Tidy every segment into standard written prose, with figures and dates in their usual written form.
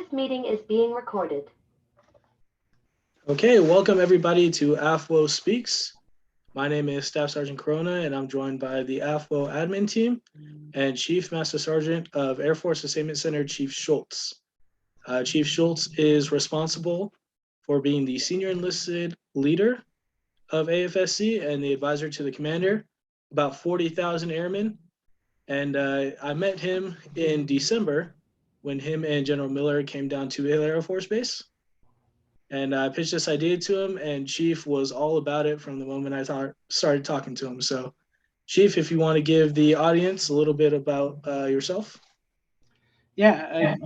This meeting is being recorded. Okay, welcome everybody to AFWO Speaks. My name is Staff Sergeant Corona, and I'm joined by the AFWO Admin team and Chief Master Sergeant of Air Force Sustainment Center, Chief Schultz. Chief Schultz is responsible for being the senior enlisted leader of AFSC and the advisor to the commander, about 40,000 airmen. And I met him in December when him and General Miller came down to Hill Air Force Base. And I pitched this idea to him, and Chief was all about it from the moment I started talking to him. So, Chief, if you want to give the audience a little bit about yourself. Yeah,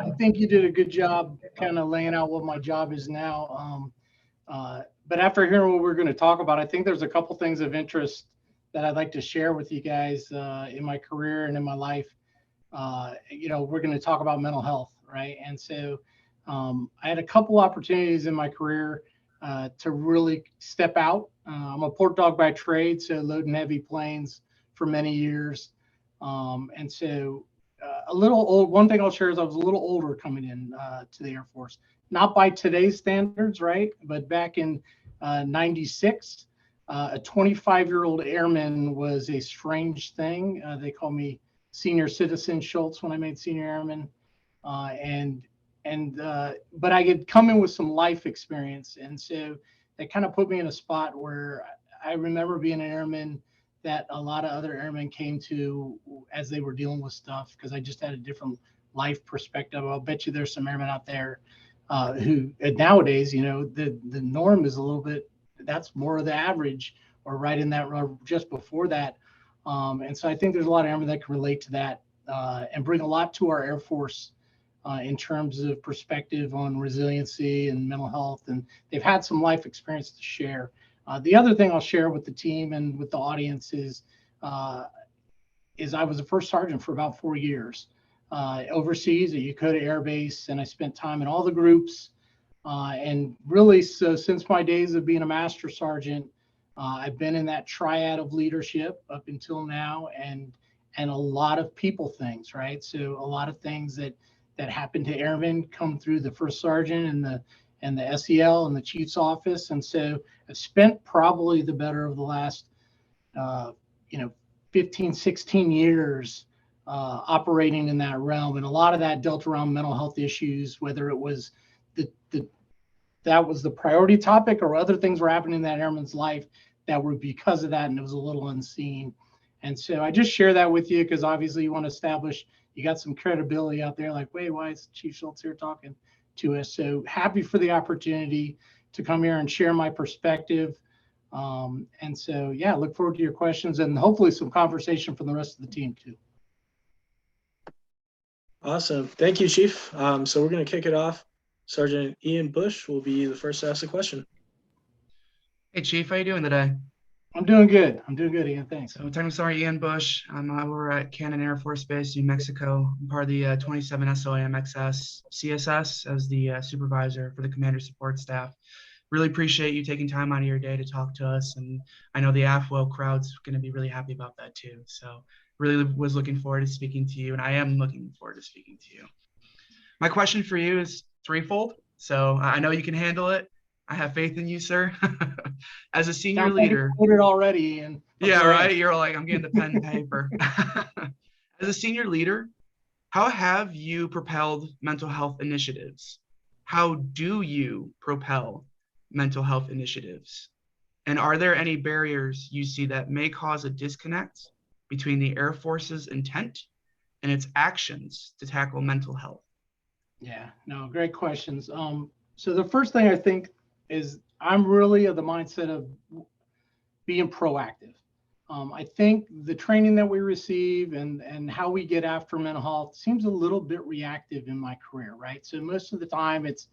I think you did a good job kind of laying out what my job is now. But after hearing what we're going to talk about, I think there's a couple things of interest that I'd like to share with you guys in my career and in my life. We're going to talk about mental health, right? And so I had a couple opportunities in my career to really step out. I'm a port dog by trade, so loading heavy planes for many years. And so a little old, one thing I'll share is I was a little older coming in to the Air Force, not by today's standards, right? But back in 96, a 25-year-old airman was a strange thing. They called me Senior Citizen Schultz when I made senior airman. But I had come in with some life experience. And so that kind of put me in a spot where I remember being an airman that a lot of other airmen came to as they were dealing with stuff, because I just had a different life perspective. I'll bet you there's some airmen out there who nowadays, the norm is a little bit, that's more of the average, or right in that, just before that. And so I think there's a lot of airmen that can relate to that and bring a lot to our Air Force in terms of perspective on resiliency and mental health. And they've had some life experience to share. The other thing I'll share with the team and with the audience is I was a first sergeant for about 4 years overseas at Yokota Air Base, and I spent time in all the groups. And really, so since my days of being a master sergeant, I've been in that triad of leadership up until now, and a lot of people things, right? So a lot of things that happen to airmen come through the first sergeant and the SEL and the chief's office. And so I've spent probably the better of the last 15, 16 years operating in that realm. And a lot of that dealt around mental health issues, whether it was that was the priority topic, or other things were happening in that airman's life that were because of that, and it was a little unseen. And so I just share that with you because obviously you want to establish, you got some credibility out there, like, wait, why is Chief Schultz here talking to us? So happy for the opportunity to come here and share my perspective. And so, yeah, look forward to your questions and hopefully some conversation from the rest of the team too. Awesome. Thank you, Chief. So we're going to kick it off. Sergeant Ian Bush will be the first to ask a question. Hey, Chief, how you doing today? I'm doing good. Ian. Thanks. So, Technical Sergeant Ian Bush. I'm over at Cannon Air Force Base, New Mexico. I'm part of the 27 SOAMXS CSS as the supervisor for the commander support staff. Really appreciate you taking time out of your day to talk to us, and I know the AFWO crowd's going to be really happy about that too. So, really was looking forward to speaking to you, and I am looking forward to speaking to you. My question for you is threefold, so I know you can handle it. I have faith in you, sir. As a senior leader. Put it already. And yeah, right. You're like, I'm getting the pen and paper. As a senior leader, how have you propelled mental health initiatives? How do you propel mental health initiatives? And are there any barriers you see that may cause a disconnect between the Air Force's intent and its actions to tackle mental health? Yeah, no, great questions. So the first thing I think is I'm really of the mindset of being proactive. I think the training that we receive and how we get after mental health seems a little bit reactive in my career, right? So most of the time it's,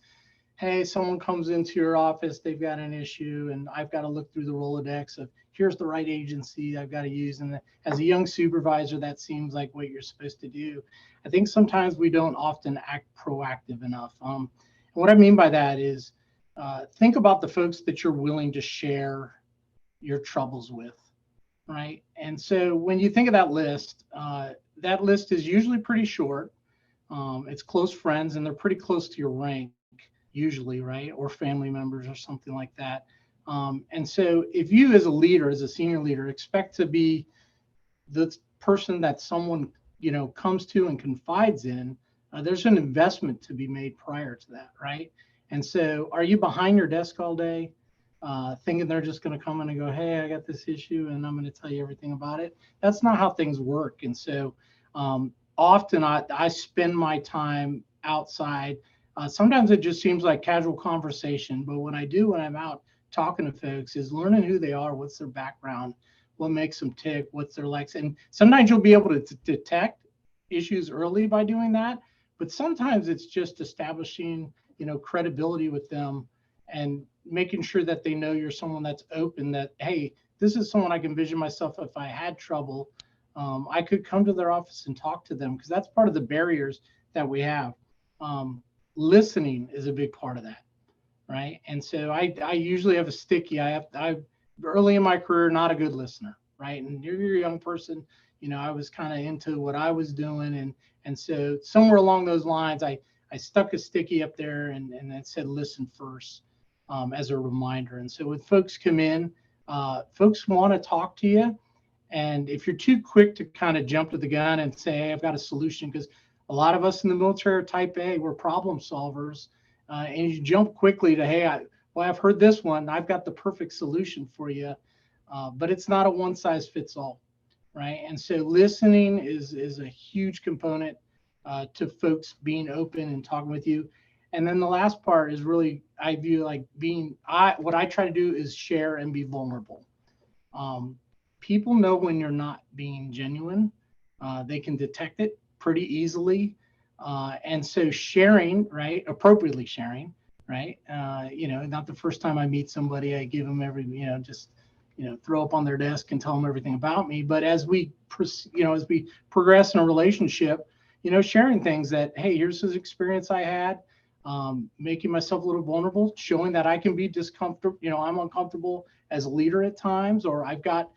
hey, someone comes into your office, they've got an issue, and I've got to look through the Rolodex of here's the right agency I've got to use. And as a young supervisor, that seems like what you're supposed to do. I think sometimes we don't often act proactive enough. And what I mean by that is think about the folks that you're willing to share your troubles with, right? And so when you think of that list is usually pretty short. It's close friends, and they're pretty close to your rank usually, right? Or family members or something like that. And so if you as a leader, as a senior leader, expect to be the person that someone, comes to and confides in, there's an investment to be made prior to that, right? And so are you behind your desk all day thinking they're just going to come in and go, hey, I got this issue and I'm going to tell you everything about it? That's not how things work. And so often I spend my time outside. Sometimes it just seems like casual conversation, but what I do when I'm out talking to folks is learning who they are, what's their background, what makes them tick, what's their likes. And sometimes you'll be able to detect issues early by doing that, but sometimes it's just establishing, credibility with them and making sure that they know you're someone that's open, that, hey, this is someone I can envision myself if I had trouble. I could come to their office and talk to them, because that's part of the barriers that we have. Listening is a big part of that, right? And so I usually have a sticky. I early in my career, not a good listener, right? And you're a young person, I was kind of into what I was doing, and so somewhere along those lines, I stuck a sticky up there and it said listen first, as a reminder. And so when folks come in, folks want to talk to you. And if you're too quick to kind of jump to the gun and say, hey, I've got a solution, because a lot of us in the military are type A, we're problem solvers. And you jump quickly to, hey, I've heard this one, I've got the perfect solution for you. But it's not a one size fits all, right? And so listening is a huge component to folks being open and talking with you. And then the last part is really, I view like what I try to do is share and be vulnerable. People know when you're not being genuine. They can detect it pretty easily. And so sharing, right, appropriately sharing, right, not the first time I meet somebody, I give them just throw up on their desk and tell them everything about me. But as we progress in a relationship, sharing things that, hey, here's this experience I had, making myself a little vulnerable, showing that I can be discomfortable, I'm uncomfortable as a leader at times, or I've got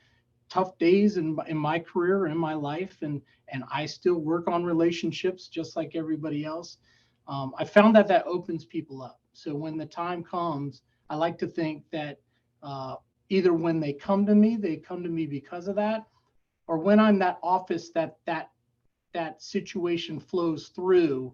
tough days in my career, in my life, and I still work on relationships just like everybody else. I found that opens people up. So when the time comes, I like to think that either when they come to me because of that, or when I'm that office that situation flows through,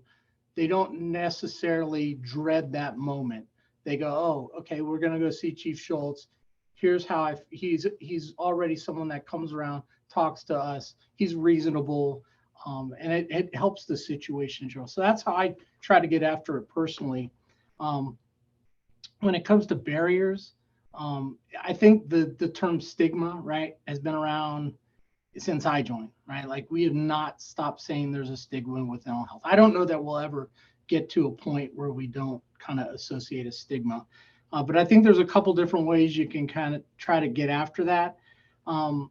they don't necessarily dread that moment. They go, oh, okay, we're going to go see Chief Schultz. Here's how he's already someone that comes around, talks to us. He's reasonable, and it helps the situation, Joe. So that's how I try to get after it personally. When it comes to barriers, I think the term stigma, right, has been around since I joined, right? Like, we have not stopped saying there's a stigma with mental health. I don't know that we'll ever get to a point where we don't kind of associate a stigma. But I think there's a couple different ways you can kind of try to get after that. I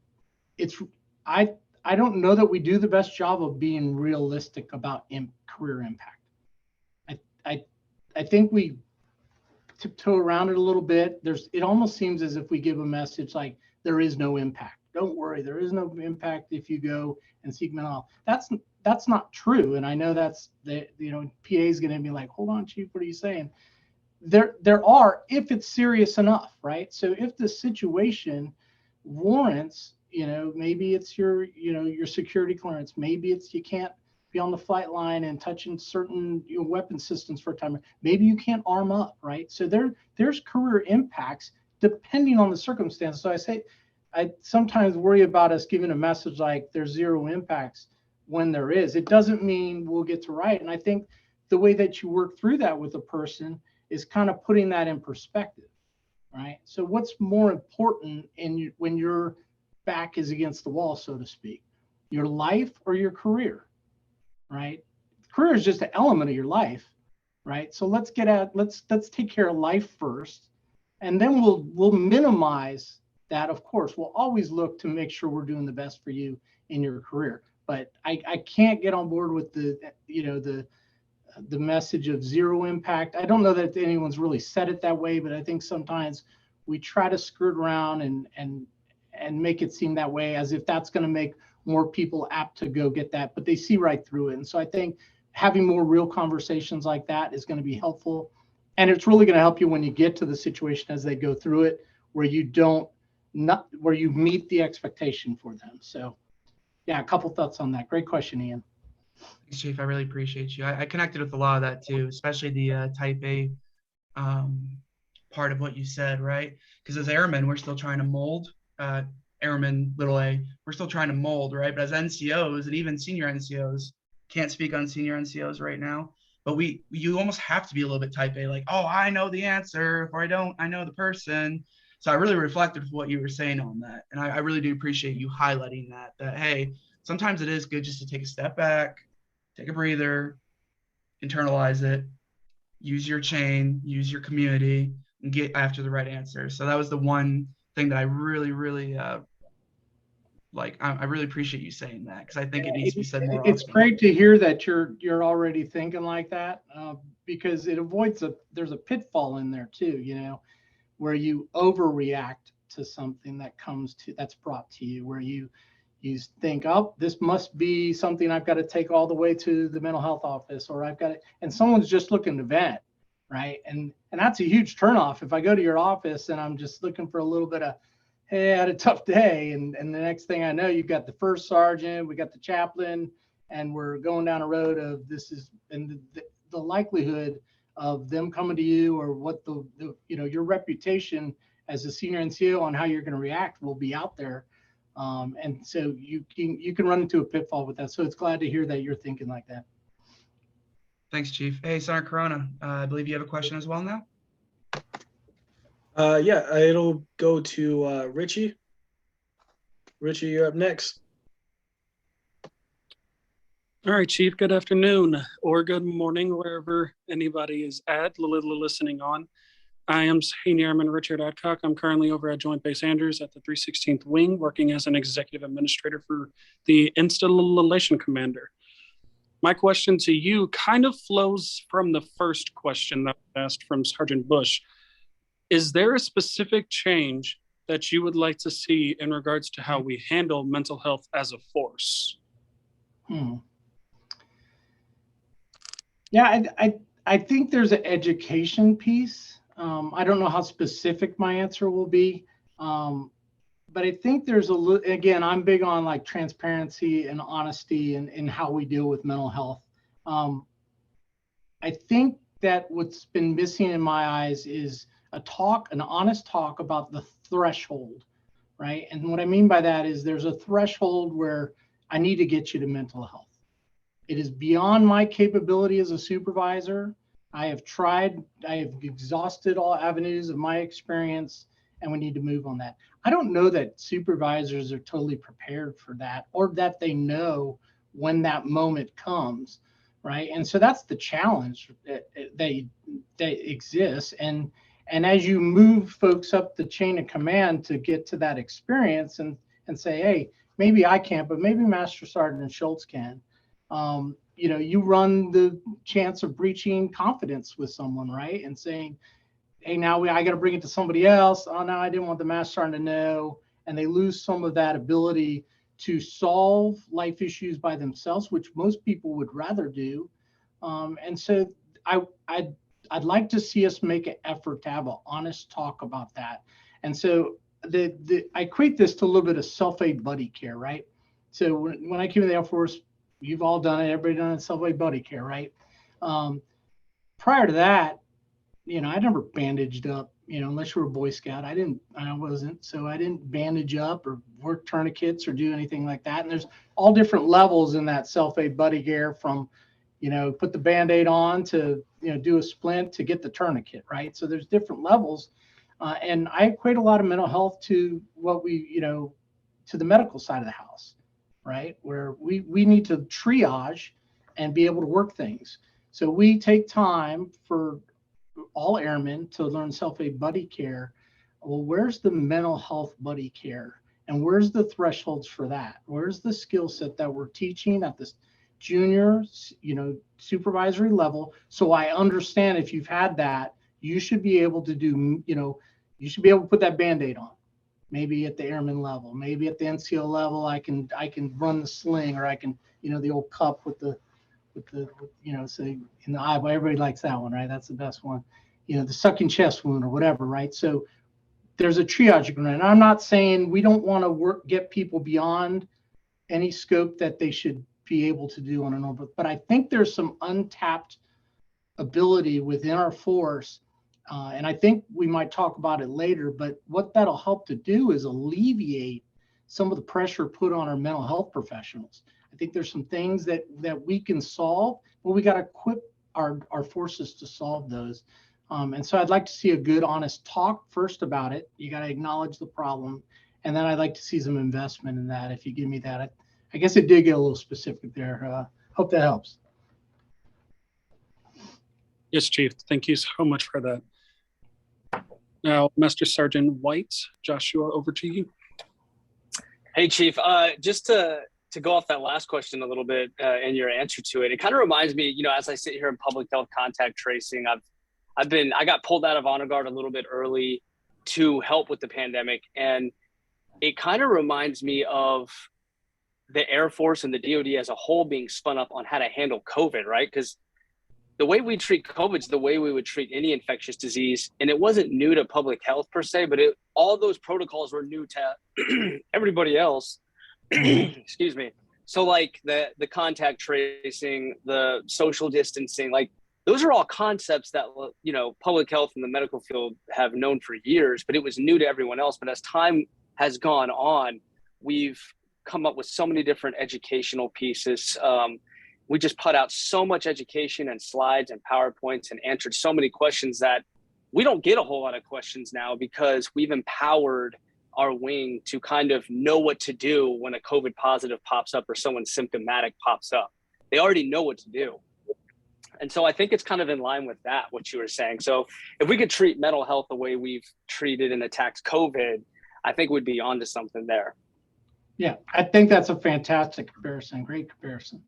don't know that we do the best job of being realistic about career impact. I think we tiptoe around it a little bit. It almost seems as if we give a message like there is no impact. Don't worry, there is no impact if you go and seek mental health. That's not true. And I know that's PA is going to be like, hold on, Chief, what are you saying? There are, if it's serious enough, right? So if the situation warrants, maybe it's your security clearance, maybe it's you can't be on the flight line and touching certain weapon systems for a time, maybe you can't arm up, right? So there's career impacts depending on the circumstance. So I sometimes worry about us giving a message like there's zero impacts when there is. It doesn't mean we'll get to right. And I think the way that you work through that with a person is kind of putting that in perspective, right? So what's more important when your back is against the wall, so to speak, your life or your career, right? Career is just an element of your life, right? So let's take care of life first, and then we'll minimize that. Of course, we'll always look to make sure we're doing the best for you in your career. But I can't get on board with the message of zero impact. I don't know that anyone's really said it that way, but I think sometimes we try to skirt around and make it seem that way, as if that's going to make more people apt to go get that, but they see right through it. And so I think having more real conversations like that is going to be helpful. And it's really going to help you when you get to the situation as they go through it, where you where you meet the expectation for them. So yeah, a couple thoughts on that. Great question, Ian. Thanks, Chief. I really appreciate you. I connected with a lot of that too, especially the type A part of what you said, right? Because as airmen, we're still trying to mold, airmen little a, we're still trying to mold, right? But as NCOs and even senior NCOs, can't speak on senior NCOs right now, but you almost have to be a little bit type A, like, oh, I know the answer. If I don't, I know the person. So I really reflected with what you were saying on that. And I really do appreciate you highlighting that, hey, sometimes it is good just to take a step back, take a breather, internalize it, use your chain, use your community, and get after the right answer. So that was the one thing that I really, really like. I really appreciate you saying that, because I think it needs to be said more often. It's great to hear that you're already thinking like that, because it avoids there's a pitfall in there too, where you overreact to something that's brought to you, where you think, oh, this must be something I've got to take all the way to the mental health office, or I've got to, and someone's just looking to vent, right? And that's a huge turnoff. If I go to your office and I'm just looking for a little bit of, hey, I had a tough day, and the next thing I know, you've got the first sergeant, we got the chaplain, and we're going down a road of this is, and the likelihood of them coming to you, or what your reputation as a senior NCO on how you're going to react will be out there. And so you can run into a pitfall with that. So it's glad to hear that you're thinking like that. Thanks, Chief. Hey, Sergeant Corona, I believe you have a question as well now. Yeah, it'll go to Richie. Richie, you're up next. All right, Chief, good afternoon or good morning, wherever anybody is listening on. I am Senior Airman Richard Adcock. I'm currently over at Joint Base Andrews at the 316th Wing, working as an executive administrator for the Installation Commander. My question to you kind of flows from the first question that I asked from Sergeant Bush. Is there a specific change that you would like to see in regards to how we handle mental health as a force? Yeah, I think there's an education piece. I don't know how specific my answer will be, but I think there's again, I'm big on like transparency and honesty in how we deal with mental health. I think that what's been missing in my eyes is an honest talk about the threshold, right? And what I mean by that is there's a threshold where I need to get you to mental health. It is beyond my capability as a supervisor. I have exhausted all avenues of my experience, and we need to move on that. I don't know that supervisors are totally prepared for that, or that they know when that moment comes, right? And so that's the challenge that exists. And as you move folks up the chain of command to get to that experience and say, hey, maybe I can't, but maybe Master Sergeant Schultz can. You run the chance of breaching confidence with someone, right? And saying, hey, now I got to bring it to somebody else. Oh, no, I didn't want the Master Sergeant to know. And they lose some of that ability to solve life issues by themselves, which most people would rather do. And so I'd like to see us make an effort to have an honest talk about that. And so I equate this to a little bit of self-aid buddy care, right? So when I came to the Air Force, you've all done it. Everybody done self-aid buddy care, right? Prior to that, I never bandaged up, unless you were a Boy Scout. I wasn't. So I didn't bandage up or work tourniquets or do anything like that. And there's all different levels in that self-aid buddy care, from, put the Band-Aid on to, do a splint to get the tourniquet, right? So there's different levels. And I equate a lot of mental health to what to the medical side of the house, right? Where we need to triage and be able to work things. So we take time for all airmen to learn self-aid buddy care. Well, where's the mental health buddy care? And where's the thresholds for that? Where's the skill set that we're teaching at this junior, supervisory level? So I understand if you've had that, you should be able to do, you should be able to put that Band-Aid on. Maybe at the airman level, maybe at the NCO level, I can run the sling, or I can, the old cup with the so in the eye, but everybody likes that one, right? That's the best one. The sucking chest wound or whatever, right? So there's a triage agreement. And I'm not saying we don't want to get people beyond any scope that they should be able to do on a normal, but I think there's some untapped ability within our force. And I think we might talk about it later, but what that'll help to do is alleviate some of the pressure put on our mental health professionals. I think there's some things that we can solve, but we got to equip our forces to solve those. And so I'd like to see a good, honest talk first about it. You got to acknowledge the problem. And then I'd like to see some investment in that. If you give me that, I guess it did get a little specific there. Hope that helps. Yes, Chief. Thank you so much for that. Now, Master Sergeant White, Joshua, over to you. Hey, Chief. Just to go off that last question a little bit and your answer to it, it kind of reminds me, as I sit here in public health contact tracing, I got pulled out of honor guard a little bit early to help with the pandemic, and it kind of reminds me of the Air Force and the DoD as a whole being spun up on how to handle COVID, right? Because the way we treat COVID is the way we would treat any infectious disease. And it wasn't new to public health per se, but all those protocols were new to everybody else. Excuse me. So like the contact tracing, the social distancing, like those are all concepts that, public health and the medical field have known for years, but it was new to everyone else. But as time has gone on, we've come up with so many different educational pieces. We just put out so much education and slides and PowerPoints and answered so many questions that we don't get a whole lot of questions now because we've empowered our wing to kind of know what to do when a COVID positive pops up or someone symptomatic pops up. They already know what to do. And so I think it's kind of in line with that, what you were saying. So if we could treat mental health the way we've treated and attacked COVID, I think we'd be onto something there. Yeah, I think that's a fantastic comparison. Great comparison.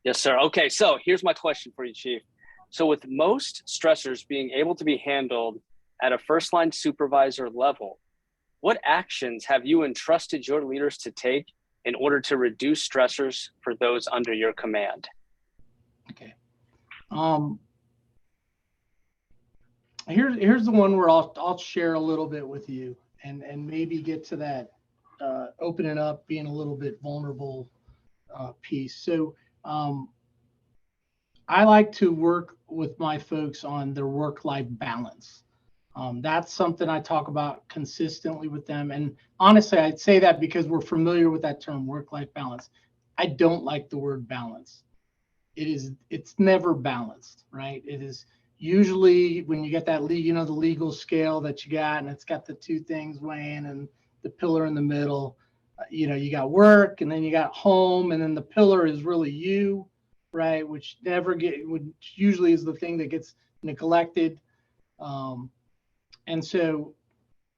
Yes, sir. Okay, so here's my question for you, Chief. So with most stressors being able to be handled at a first line supervisor level, what actions have you entrusted your leaders to take in order to reduce stressors for those under your command? Okay. Here's the one where I'll share a little bit with you and maybe get to that opening up, being a little bit vulnerable piece. So I like to work with my folks on their work-life balance. That's something I talk about consistently with them. And honestly, I'd say that because we're familiar with that term, work-life balance. I don't like the word balance. It's never balanced, right? It is usually when you get that, the legal scale that you got, and it's got the two things weighing and the pillar in the middle. You got work, and then you got home, and then the pillar is really you, right? Which usually is the thing that gets neglected. And so,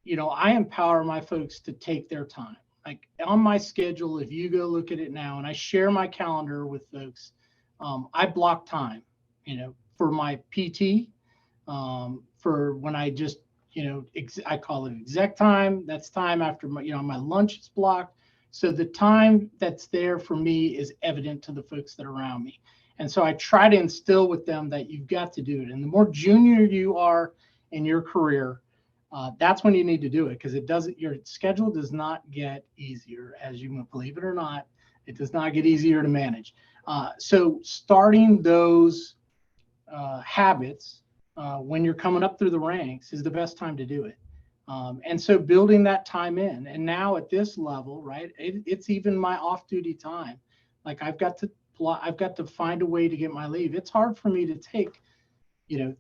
I empower my folks to take their time. Like on my schedule, if you go look at it now, and I share my calendar with folks, I block time, for my PT, for when I just, I call it exec time. That's time after my lunch is blocked. So the time that's there for me is evident to the folks that are around me. And so I try to instill with them that you've got to do it. And the more junior you are in your career, that's when you need to do it, because your schedule does not get easier, as you believe it or not. It does not get easier to manage. So starting those habits when you're coming up through the ranks is the best time to do it. And so building that time in, and now at this level, right, it's even my off-duty time. Like I've got to find a way to get my leave. It's hard for me to take,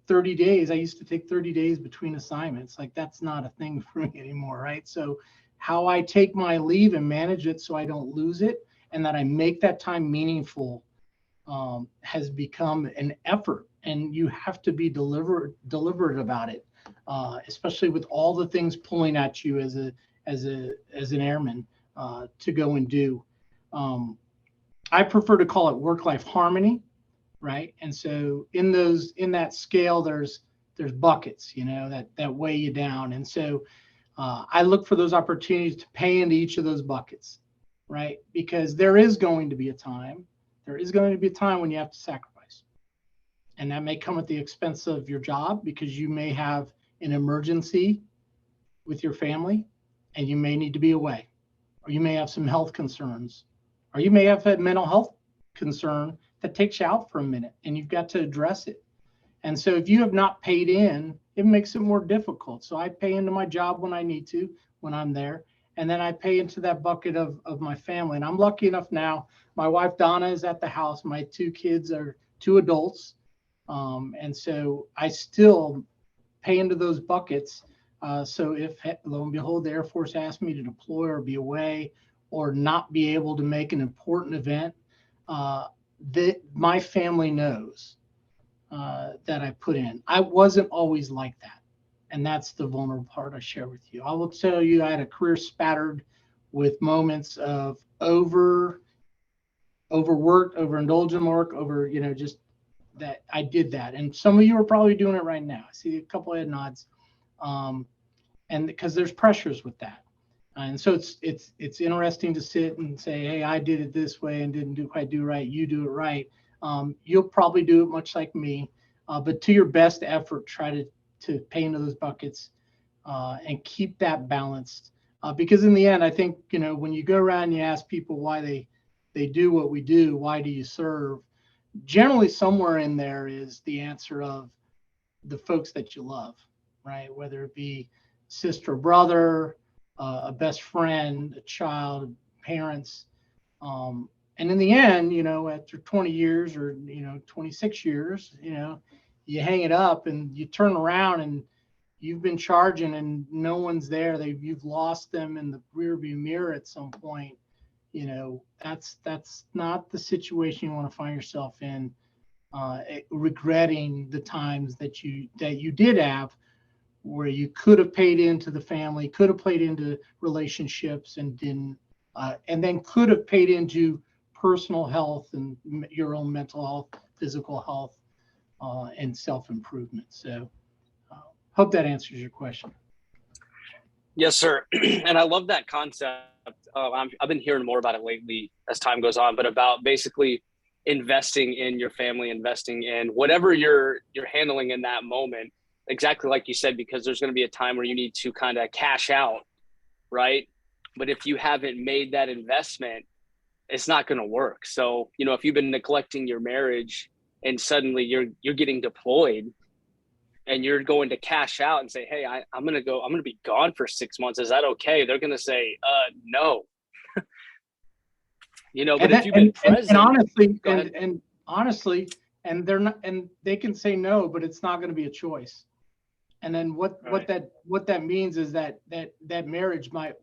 30 days. I used to take 30 days between assignments. Like that's not a thing for me anymore, right? So how I take my leave and manage it so I don't lose it and that I make that time meaningful has become an effort, and you have to be deliberate about it, especially with all the things pulling at you as an airman to go and do. I prefer to call it work-life harmony, right? And so in that scale, there's buckets, that weigh you down. And so I look for those opportunities to pay into each of those buckets, right? Because there is going to be a time there is going to be a time when you have to sacrifice. And that may come at the expense of your job, because you may have an emergency with your family and you may need to be away, or you may have some health concerns, or you may have a mental health concern that takes you out for a minute and you've got to address it. And so if you have not paid in, it makes it more difficult. So I pay into my job when I need to, when I'm there. And then I pay into that bucket of my family. And I'm lucky enough now, my wife, Donna, is at the house. My 2 kids are 2 adults. And so I still pay into those buckets. So if, lo and behold, the Air Force asked me to deploy or be away or not be able to make an important event, that my family knows that I put in. I wasn't always like that. And that's the vulnerable part I share with you. I will tell you, I had a career spattered with moments of overworked, overindulgent work, just that I did that. And some of you are probably doing it right now. I see a couple of head nods. And because there's pressures with that. And so it's interesting to sit and say, hey, I did it this way and didn't quite do right. You do it right. You'll probably do it much like me, but to your best effort, try to pay into those buckets and keep that balanced. Because in the end, I think, when you go around and you ask people why they do what we do, why do you serve? Generally, somewhere in there is the answer of the folks that you love, right? Whether it be sister, brother, a best friend, a child, parents. And in the end, after 20 years or, 26 years, you hang it up and you turn around and you've been charging and no one's there. You've lost them in the rearview mirror at some point. That's not the situation you want to find yourself in, regretting the times that you did have, where you could have paid into the family, could have paid into relationships and didn't, and then could have paid into personal health and your own mental health, physical health, and self-improvement. So hope that answers your question. Yes, sir. And I love that concept. I've been hearing more about it lately as time goes on, but about basically investing in your family, investing in whatever you're handling in that moment. Exactly like you said, because there's going to be a time where you need to kind of cash out, right? But if you haven't made that investment, it's not going to work. So, if you've been neglecting your marriage and suddenly you're getting deployed and you're going to cash out and say, hey, I'm going to be gone for 6 months. Is that okay? They're going to say, no. But if you've been present, and honestly, and they're not, and they can say no, but it's not going to be a choice. And then what that means is that marriage might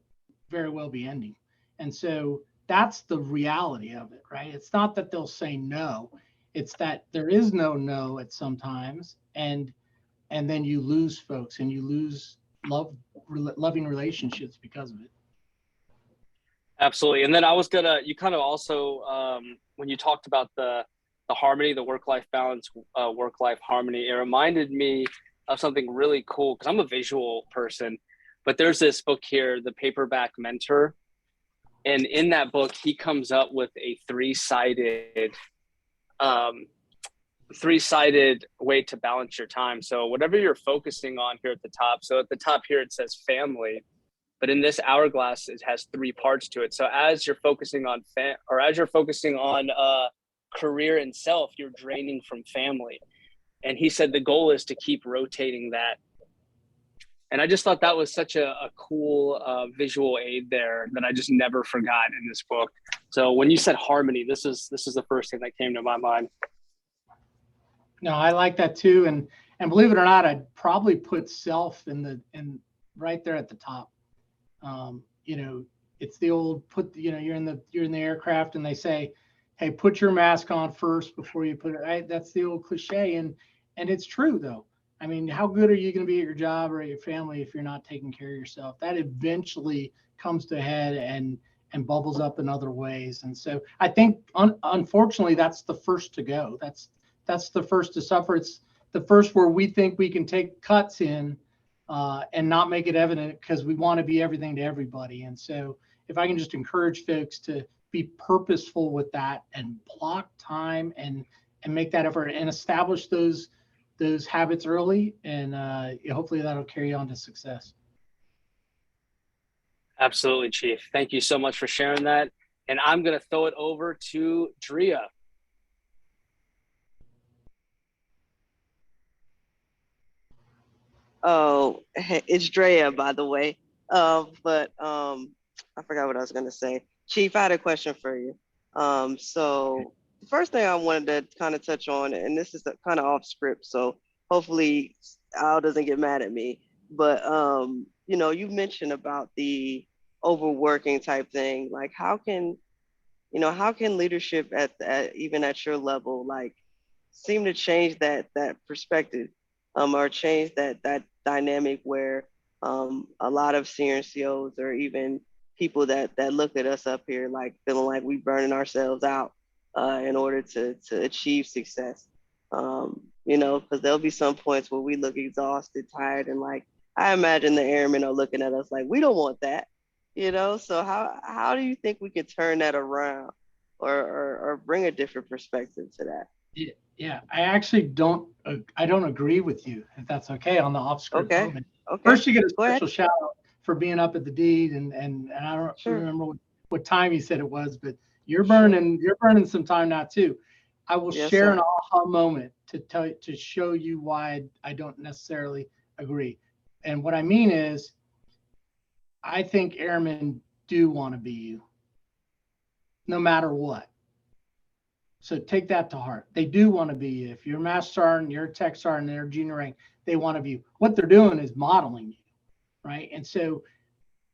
very well be ending. And so that's the reality of it, right? It's not that they'll say no. It's that there is no at some times. And then you lose folks and you lose loving relationships because of it. Absolutely. And then you kind of also, when you talked about the harmony, the work-life balance, work-life harmony, it reminded me of something really cool, because I'm a visual person, but there's this book here, The Paperback Mentor. And in that book, he comes up with a three-sided way to balance your time. So whatever you're focusing on here at the top. So at the top here, it says family, but in this hourglass, it has 3 parts to it. So as you're focusing on career and self, you're draining from family. And he said the goal is to keep rotating that. And I just thought that was such a cool visual aid there that I just never forgot in this book. So when you said harmony, this is the first thing that came to my mind. No, I like that too. And believe it or not, I'd probably put self in right there at the top. It's the old you're in the aircraft and they say, hey, put your mask on first before you put it. Right? That's the old cliche. And it's true though. I mean, how good are you going to be at your job or at your family if you're not taking care of yourself? That eventually comes to a head and bubbles up in other ways. And so I think, unfortunately, that's the first to go. That's the first to suffer. It's the first where we think we can take cuts in and not make it evident because we want to be everything to everybody. And so if I can just encourage folks to be purposeful with that and block time and make that effort and establish those habits early, and hopefully that'll carry on to success. Absolutely, Chief. Thank you so much for sharing that. And I'm going to throw it over to Drea. Oh, it's Drea, by the way. But I forgot what I was going to say. Chief, I had a question for you. So the first thing I wanted to kind of touch on, and this is kind of off script, so hopefully Al doesn't get mad at me. But you mentioned about the overworking type thing. Like, how can leadership even at your level, like, seem to change that perspective, or change that dynamic where a lot of senior COs or even people that look at us up here like feeling like we burning ourselves out in order to achieve success. Because there'll be some points where we look exhausted, tired, and like I imagine the airmen are looking at us like we don't want that. So how do you think we could turn that around or bring a different perspective to that? Yeah, I actually don't agree with you, if that's okay, on the off-script Okay. moment. Okay. First, you get a special shout out for being up at the deed, and I don't remember what time you said it was, but you're burning some time now too. I will share an aha moment to show you why I don't necessarily agree. And what I mean is, I think airmen do want to be you, no matter what. So take that to heart. They do want to be you. If you're a master sergeant, you're a tech sergeant, they're junior rank, they want to be you. What they're doing is modeling you, right? And so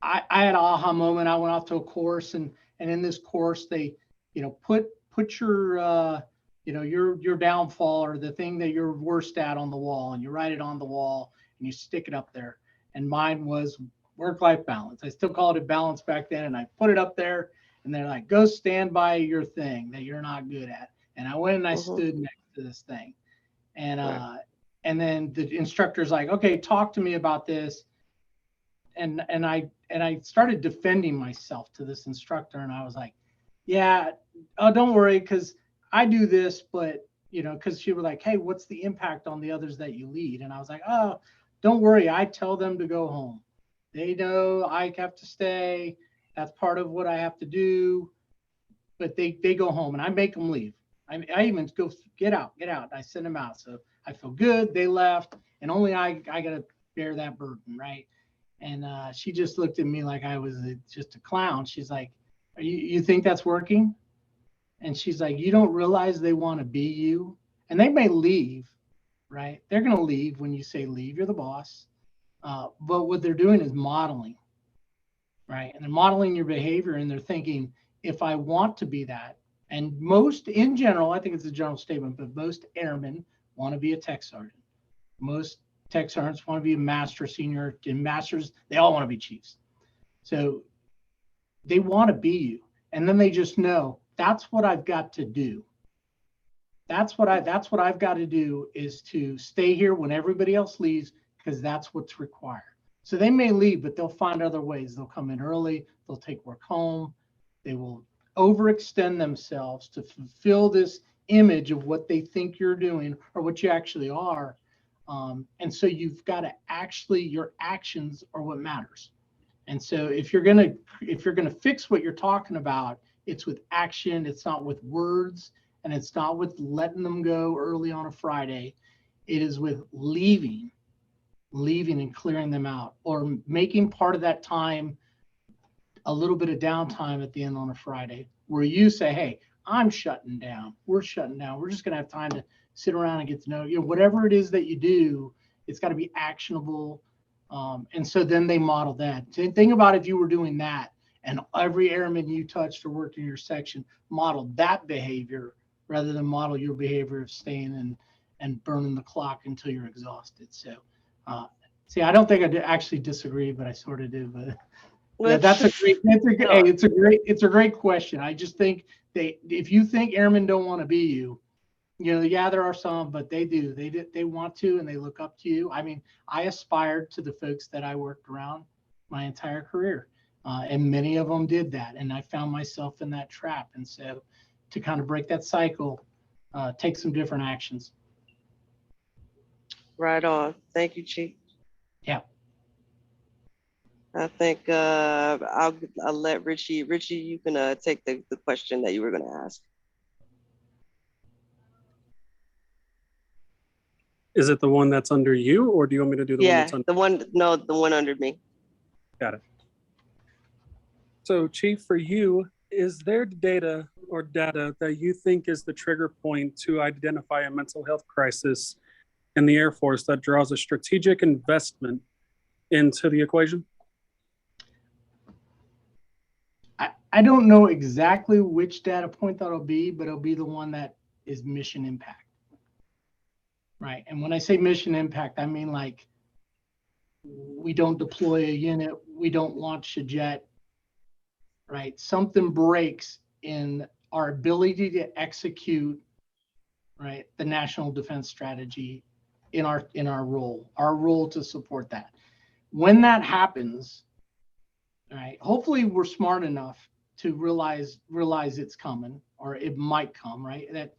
I had an aha moment. I went off to a course, and in this course, they, put your your downfall or the thing that you're worst at on the wall, and you write it on the wall and you stick it up there. And mine was work-life balance. I still called it balance back then, and I put it up there. And they're like, go stand by your thing that you're not good at. And I went and I stood next to this thing. And and then the instructor's like, okay, talk to me about this. And I started defending myself to this instructor. And I was like, yeah, oh, don't worry, because I do this, but because she was like, hey, what's the impact on the others that you lead? And I was like, oh, don't worry, I tell them to go home. They know I have to stay. That's part of what I have to do, but they go home and I make them leave. I even go, get out. I send them out. So I feel good. They left, and only I got to bear that burden, right? And she just looked at me like I was just a clown. She's like, you think that's working? And she's like, you don't realize they want to be you? And they may leave, right? They're going to leave when you say leave. You're the boss. But what they're doing is modeling. Right. And they're modeling your behavior, and they're thinking, if I want to be that, and most in general, I think it's a general statement, but most airmen want to be a tech sergeant. Most tech sergeants want to be a master, senior, and masters. They all want to be chiefs. So they want to be you. And then they just know that's what I've got to do. That's what I've got to do is to stay here when everybody else leaves, because that's what's required. So they may leave, but they'll find other ways. They'll come in early. They'll take work home. They will overextend themselves to fulfill this image of what they think you're doing or what you actually are. And so you've got to your actions are what matters. And so if you're gonna fix what you're talking about, it's with action. It's not with words, and it's not with letting them go early on a Friday. It is with leaving and clearing them out, or making part of that time a little bit of downtime at the end on a Friday, where you say, hey, I'm shutting down. We're shutting down. We're just going to have time to sit around and get to know you. Whatever it is that you do, it's got to be actionable. And so then they model that. So think about if you were doing that, and every airman you touched or worked in your section modeled that behavior rather than model your behavior of staying and burning the clock until you're exhausted. So see, I don't think I actually disagree, but I sort of do. But yeah, it's a great question. I just think if you think airmen don't want to be you, yeah, there are some, but they do. They want to, and they look up to you. I mean, I aspired to the folks that I worked around my entire career. And many of them did that. And I found myself in that trap. And so to kind of break that cycle, take some different actions. Right on. Thank you, Chief. Yeah. I think I'll let Richie. Richie, you can take the question that you were going to ask. Is it the one that's under you, or do you want me to do the one Yeah, that's under? the one under me. Got it. So, Chief, for you, is there data or data that you think is the trigger point to identify a mental health crisis in the Air Force that draws a strategic investment into the equation? I don't know exactly which data point that'll be, but it'll be the one that is mission impact. Right. And when I say mission impact, I mean like we don't deploy a unit, we don't launch a jet, right? Something breaks in our ability to execute, right, the national defense strategy in our role to support that. When that happens, right, hopefully we're smart enough to realize it's coming, or it might come, right? That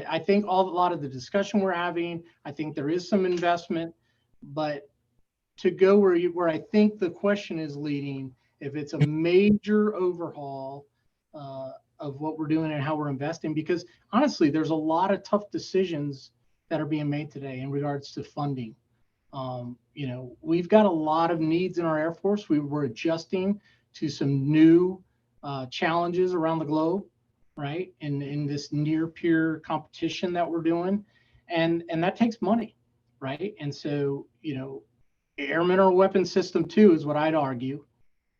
I think a lot of the discussion we're having, I think there is some investment, but to go where I think the question is leading, if it's a major overhaul of what we're doing and how we're investing, because honestly, there's a lot of tough decisions that are being made today in regards to funding. You know, we've got a lot of needs in our Air Force. We were adjusting to some new challenges around the globe, right? In this near peer competition that we're doing, and that takes money, right? And so, you know, airmen are a weapon system too, is what I'd argue,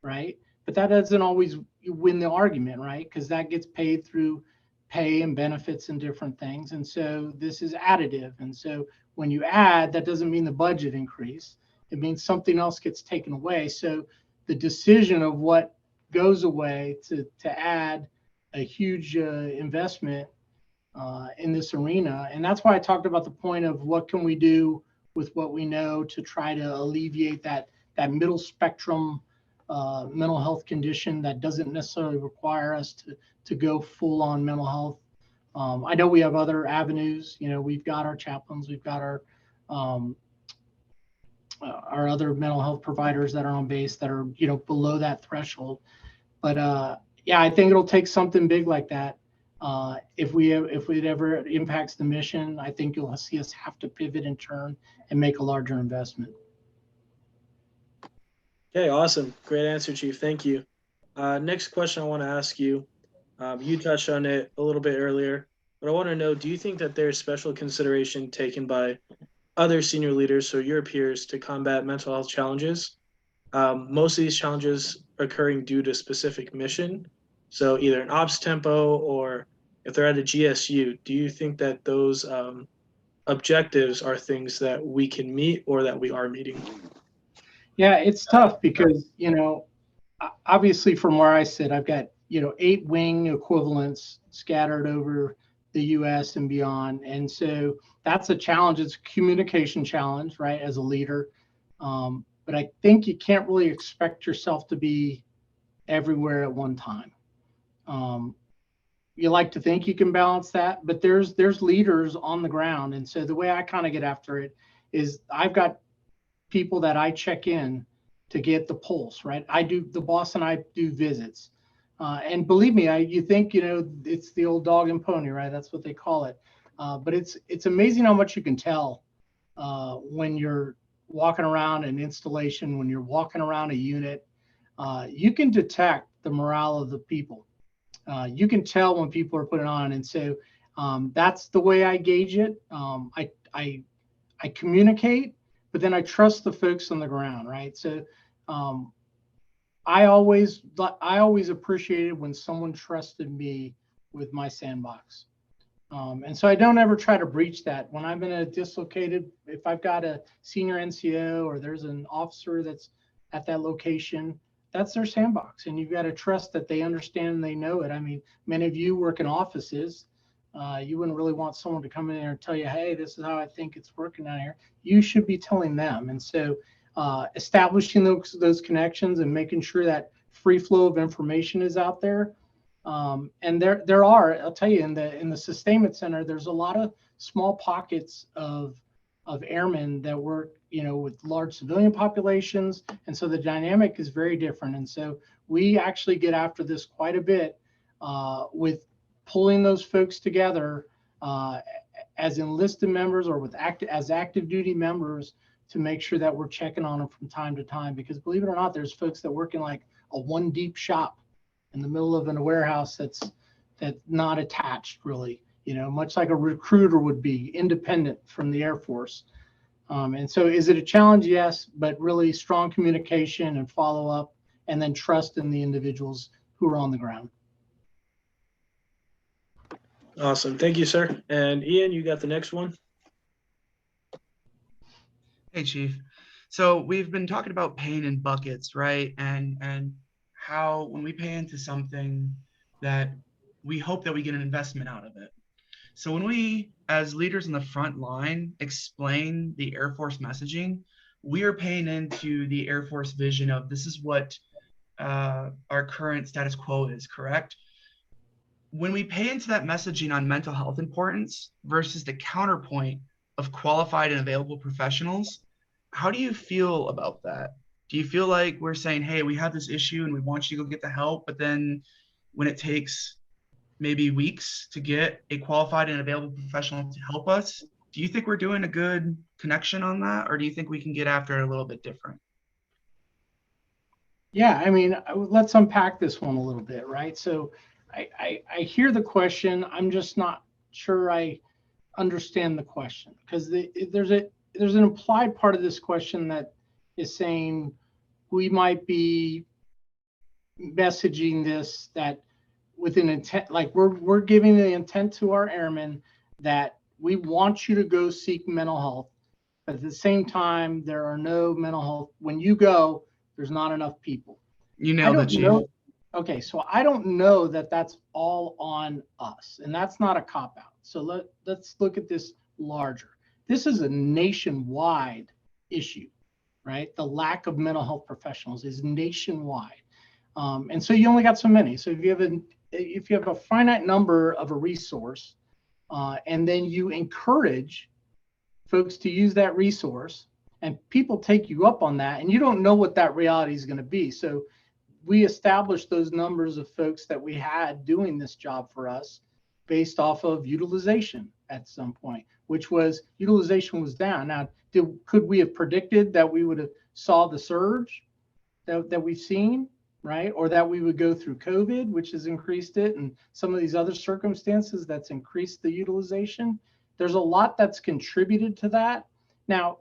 right? But that doesn't always win the argument, right? Because that gets paid through pay and benefits and different things. And so this is additive. And so when you add, that doesn't mean the budget increase. It means something else gets taken away. So the decision of what goes away to add a huge investment in this arena. And that's why I talked about the point of what can we do with what we know to try to alleviate that middle spectrum mental health condition that doesn't necessarily require us to go full on mental health. I know we have other avenues. You know, we've got our chaplains, we've got our other mental health providers that are on base that are, you know, below that threshold. But yeah, I think it'll take something big like that. If it ever impacts the mission, I think you'll see us have to pivot and turn and make a larger investment. Okay, awesome. Great answer, Chief. Thank you. Next question I want to ask you. You touched on it a little bit earlier, but I want to know, do you think that there's special consideration taken by other senior leaders, so your peers, to combat mental health challenges? Most of these challenges occurring due to specific mission. So either an ops tempo, or if they're at a GSU, do you think that those objectives are things that we can meet or that we are meeting? Yeah, it's tough because, you know, obviously from where I sit, I've got, you know, 8 wing equivalents scattered over the US and beyond. And so that's a challenge. It's a communication challenge, right, as a leader. But I think you can't really expect yourself to be everywhere at one time. You like to think you can balance that, but there's leaders on the ground. And so the way I kind of get after it is I've got people that I check in to get the pulse, right? The boss and I do visits. And believe me, you think, you know, it's the old dog and pony, right? That's what they call it. But it's amazing how much you can tell when you're walking around an installation, when you're walking around a unit. You can detect the morale of the people. You can tell when people are putting on. And so that's the way I gauge it. I communicate, but then I trust the folks on the ground, right? So I always appreciated when someone trusted me with my sandbox. And so I don't ever try to breach that. When I'm in a dislocated, if I've got a senior NCO or there's an officer that's at that location, that's their sandbox. And you've got to trust that they understand and they know it. I mean, many of you work in offices. You wouldn't really want someone to come in there and tell you, hey, this is how I think it's working down here. You should be telling them. And so establishing those connections and making sure that free flow of information is out there. And there are, I'll tell you, in the sustainment center, there's a lot of small pockets of airmen that work, with large civilian populations. And so the dynamic is very different. And so we actually get after this quite a bit with pulling those folks together as enlisted members or as active duty members to make sure that we're checking on them from time to time. Because believe it or not, there's folks that work in like a one deep shop in the middle of a warehouse that's not attached really, much like a recruiter would be, independent from the Air Force. And so is it a challenge? Yes, but really strong communication and follow up, and then trust in the individuals who are on the ground. Awesome. Thank you, sir. And Ian, you got the next one. Hey, Chief. So we've been talking about paying in buckets, right? And how when we pay into something that we hope that we get an investment out of it. So when we, as leaders in the front line, explain the Air Force messaging, we are paying into the Air Force vision of this is what our current status quo is, correct? When we pay into that messaging on mental health importance versus the counterpoint of qualified and available professionals, how do you feel about that? Do you feel like we're saying, hey, we have this issue and we want you to go get the help, but then when it takes maybe weeks to get a qualified and available professional to help us, do you think we're doing a good connection on that? Or do you think we can get after it a little bit different? Yeah, I mean, let's unpack this one a little bit, right? So I hear the question. I'm just not sure I understand the question, because there's an implied part of this question that is saying we might be messaging this that with an intent, like we're giving the intent to our airmen that we want you to go seek mental health, but at the same time there are no mental health. When you go, there's not enough people. You nailed it, Chief. Okay, so I don't know that that's all on us, and that's not a cop-out. So let's look at this larger. This is a nationwide issue, right? The lack of mental health professionals is nationwide, and so you only got so many. So if you have a finite number of a resource, and then you encourage folks to use that resource, and people take you up on that, and you don't know what that reality is going to be. So we established those numbers of folks that we had doing this job for us based off of utilization at some point, which was utilization was down. Now, could we have predicted that we would have saw the surge that we've seen, right? Or that we would go through COVID, which has increased it, and some of these other circumstances that's increased the utilization. There's a lot that's contributed to that. Now,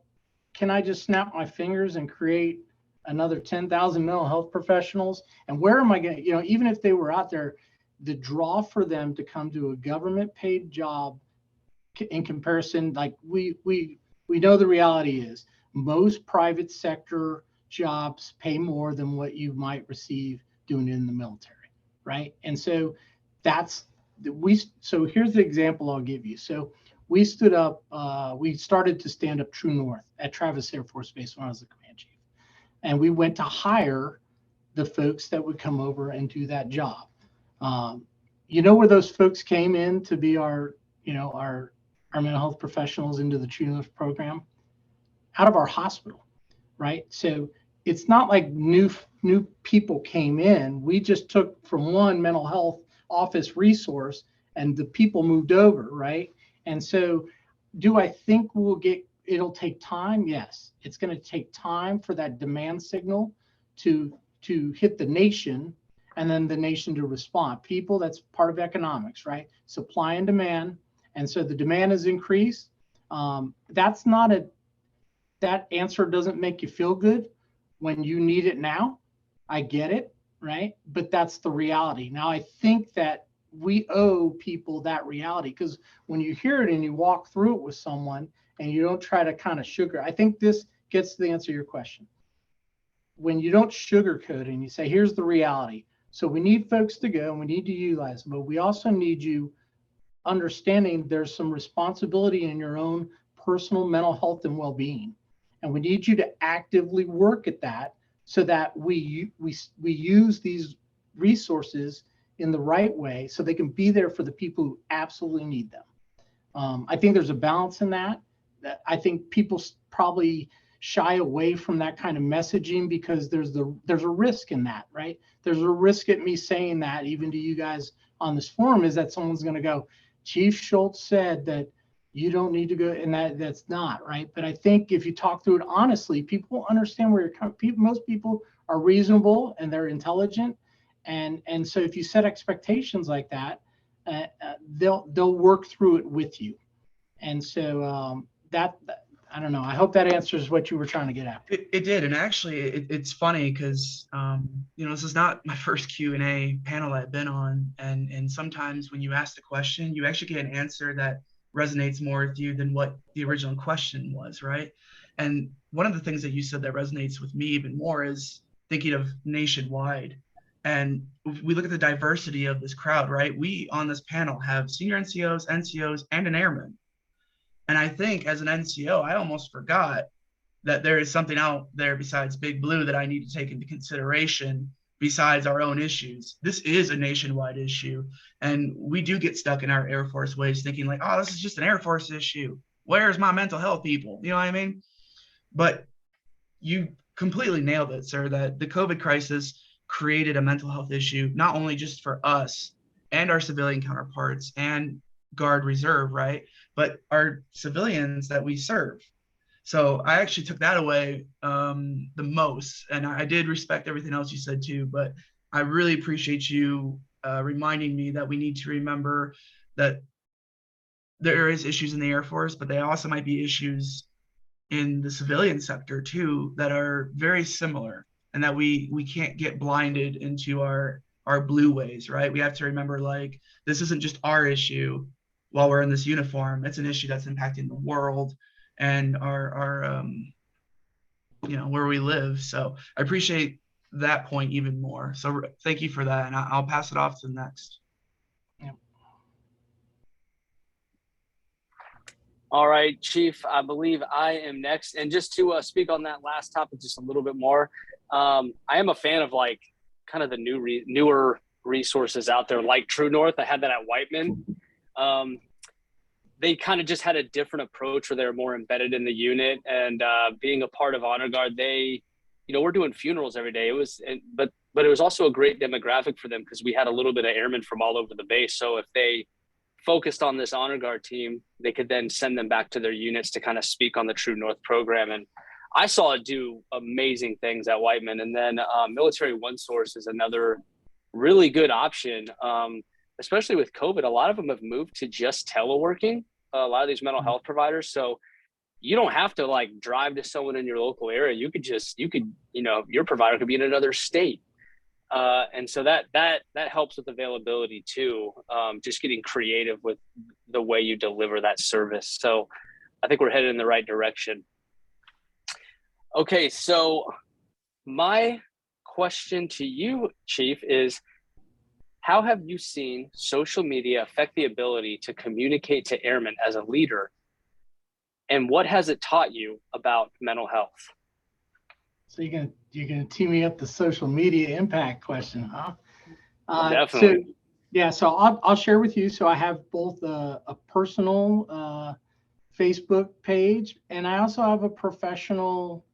can I just snap my fingers and create another 10,000 mental health professionals? And where am I going to, even if they were out there, the draw for them to come to a government paid job in comparison, like we know the reality is most private sector jobs pay more than what you might receive doing it in the military, right? And so so here's the example I'll give you. So we started to stand up True North at Travis Air Force Base when I was the command chief. And we went to hire the folks that would come over and do that job. Where those folks came in to be our mental health professionals into the True North program? Out of our hospital, right? So it's not like new people came in. We just took from one mental health office resource and the people moved over, right? And so do I think it'll take time? Yes, it's going to take time for that demand signal to hit the nation, and then the nation to respond. People, that's part of economics, right? Supply and demand. And so the demand is increased. That answer doesn't make you feel good when you need it now. I get it, right? But that's the reality. Now, I think that we owe people that reality, because when you hear it and you walk through it with someone and you don't try to kind of I think this gets to the answer to your question. When you don't sugarcoat it and you say, here's the reality. So we need folks to go and we need to utilize them, but we also need you understanding there's some responsibility in your own personal mental health and well-being. And we need you to actively work at that so that we use these resources in the right way so they can be there for the people who absolutely need them. I think there's a balance in that. I think people probably shy away from that kind of messaging because there's a risk in that, right? There's a risk at me saying that even to you guys on this forum, is that someone's going to go, Chief Schultz said that you don't need to go, and that's not right. But I think if you talk through it honestly, people understand where you're coming. Most people are reasonable and they're intelligent, and so if you set expectations like that, they'll work through it with you. And so that I don't know. I hope that answers what you were trying to get at. It did, and actually, it's funny because this is not my first Q&A panel I've been on, and sometimes when you ask the question, you actually get an answer that resonates more with you than what the original question was, right? And one of the things that you said that resonates with me even more is thinking of nationwide. And if we look at the diversity of this crowd, right? We on this panel have senior NCOs, NCOs, and an airman. And I think as an NCO, I almost forgot that there is something out there besides Big Blue that I need to take into consideration besides our own issues. This is a nationwide issue. And we do get stuck in our Air Force ways thinking like, oh, this is just an Air Force issue. Where's my mental health people? You know what I mean? But you completely nailed it, sir, that the COVID crisis created a mental health issue, not only just for us and our civilian counterparts and Guard Reserve, right? But our civilians that we serve. So I actually took that away the most, and I did respect everything else you said too, but I really appreciate you reminding me that we need to remember that there is issues in the Air Force, but they also might be issues in the civilian sector too that are very similar, and that we can't get blinded into our blue ways, right? We have to remember, like, this isn't just our issue while we're in this uniform. It's an issue that's impacting the world and our where we live. So I appreciate that point even more. So thank you for that, and I'll pass it off to the next. Yeah. All right, Chief, I believe I am next. And just to speak on that last topic just a little bit more, I am a fan of like kind of the newer resources out there, like True North. I had that at Whiteman. They kind of just had a different approach where they're more embedded in the unit, and being a part of Honor Guard, they, we're doing funerals every day. But it was also a great demographic for them because we had a little bit of airmen from all over the base. So if they focused on this Honor Guard team, they could then send them back to their units to kind of speak on the True North program. And I saw it do amazing things at Whiteman. And then Military One Source is another really good option. Especially with COVID, a lot of them have moved to just teleworking, a lot of these mental health providers. So you don't have to like drive to someone in your local area. You could, your provider could be in another state. And so that helps with availability too. Just getting creative with the way you deliver that service. So I think we're headed in the right direction. Okay. So my question to you, Chief, is, how have you seen social media affect the ability to communicate to airmen as a leader? And what has it taught you about mental health? So you're gonna tee me up the social media impact question, huh? Definitely. So I'll share with you. So I have both a personal Facebook page, and I also have a professional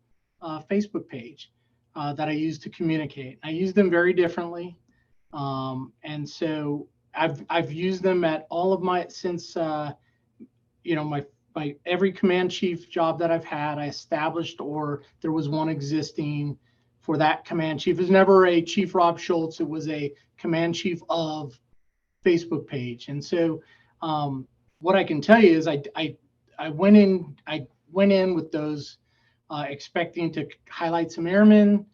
Facebook page that I use to communicate. I use them very differently. And so I've used them at all of my, since, my every command chief job that I've had, I established, or there was one existing for that command chief. It was never a Chief Rob Schultz. It was a command chief of Facebook page. And so what I can tell you is I went in with those expecting to highlight some airmen,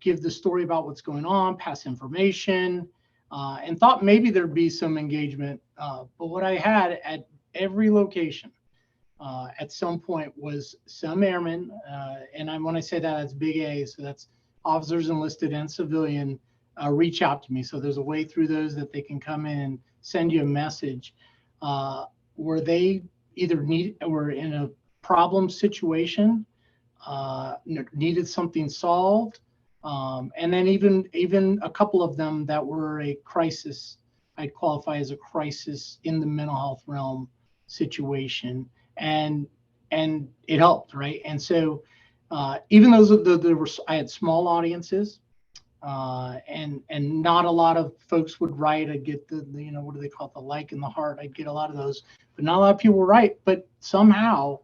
give the story about what's going on, pass information, and thought maybe there'd be some engagement. But what I had at every location at some point was some airmen, and when I say that, that's big A, so that's officers enlisted and civilian, reach out to me. So there's a way through those that they can come in and send you a message where they either were in a problem situation, needed something solved. And then even a couple of them that were a crisis, I'd qualify as a crisis in the mental health realm situation, and it helped, right? And so even though I had small audiences, and not a lot of folks would write. I'd get the what do they call it, the like and the heart. I'd get a lot of those, but not a lot of people write. But somehow,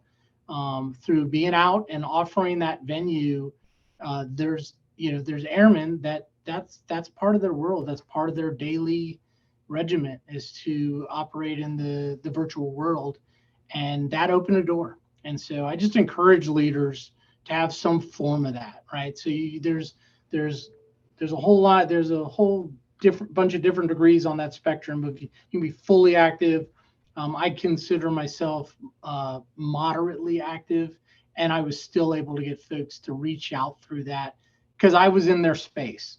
through being out and offering that venue, there's airmen that's part of their world. That's part of their daily regiment, is to operate in the virtual world, and that opened a door. And so I just encourage leaders to have some form of that, right? So there's a whole different bunch of different degrees on that spectrum. But you can be fully active. I consider myself moderately active, and I was still able to get folks to reach out through that because I was in their space,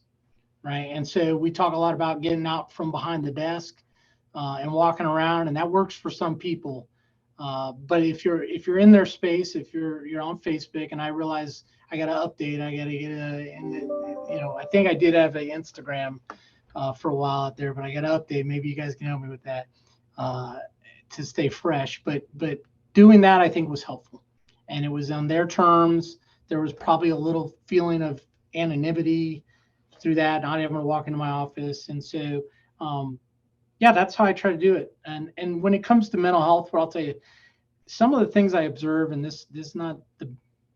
right? And so we talk a lot about getting out from behind the desk and walking around, and that works for some people. But if you're in their space, if you're on Facebook, and I realize I got to update, I got to get I think I did have an Instagram for a while out there, but I got to update. Maybe you guys can help me with that to stay fresh. But doing that, I think, was helpful, and it was on their terms. There was probably a little feeling of anonymity through that, not having to walk into my office, and so yeah, that's how I try to do it. And when it comes to mental health, I'll tell you some of the things I observe, and this is not the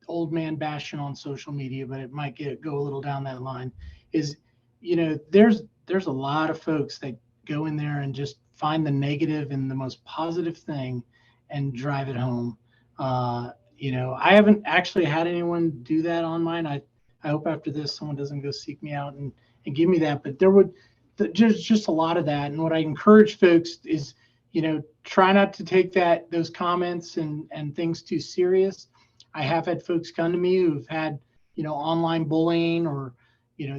old man bashing on social media, but it might go a little down that line, is, there's a lot of folks that go in there and just find the negative and the most positive thing and drive it home. I haven't actually had anyone do that on mine. I hope after this someone doesn't go seek me out and give me that, but there's just a lot of that. And what I encourage folks is, try not to take those comments and things too serious. I have had folks come to me who've had, online bullying, or,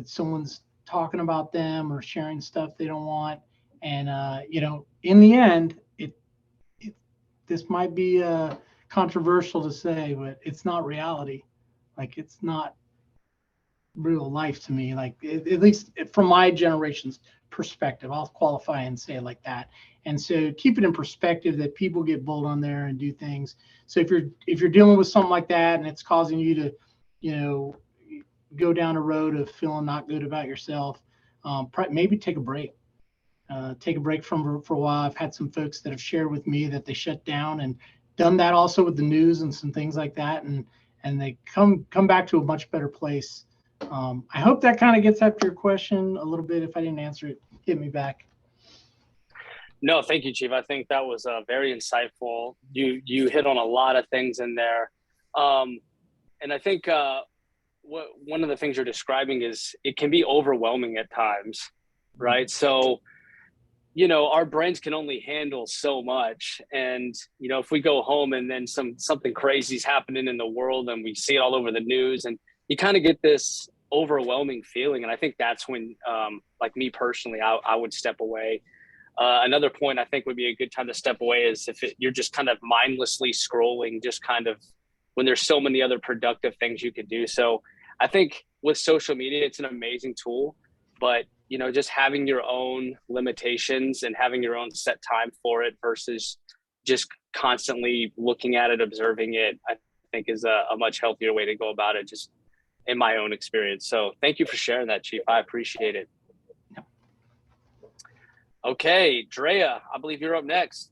someone's talking about them or sharing stuff they don't want. And, in the end, this might be controversial to say, but it's not reality. Like, it's not real life to me, like at least from my generation's perspective. I'll qualify and say it like that. And so keep it in perspective that people get bold on there and do things. So if you're dealing with something like that and it's causing you to go down a road of feeling not good about yourself, maybe take a break. Take a break for a while. I've had some folks that have shared with me that they shut down, and done that also with the news and some things like that, and they come back to a much better place. I hope that kind of gets after your question a little bit. If I didn't answer it, hit me back. No, thank you, Chief. I think that was very insightful. You hit on a lot of things in there. And I think one of the things you're describing is it can be overwhelming at times, right? So, our brains can only handle so much. And, if we go home and then something crazy is happening in the world and we see it all over the news, and you kind of get this overwhelming feeling. And I think that's when, like me personally, I would step away. Another point I think would be a good time to step away is if you're just kind of mindlessly scrolling, just kind of when there's so many other productive things you could do. So I think with social media, it's an amazing tool, but just having your own limitations and having your own set time for it versus just constantly looking at it, observing it, I think is a much healthier way to go about it, just in my own experience. So thank you for sharing that, Chief. I appreciate it. Okay, Drea, I believe you're up next.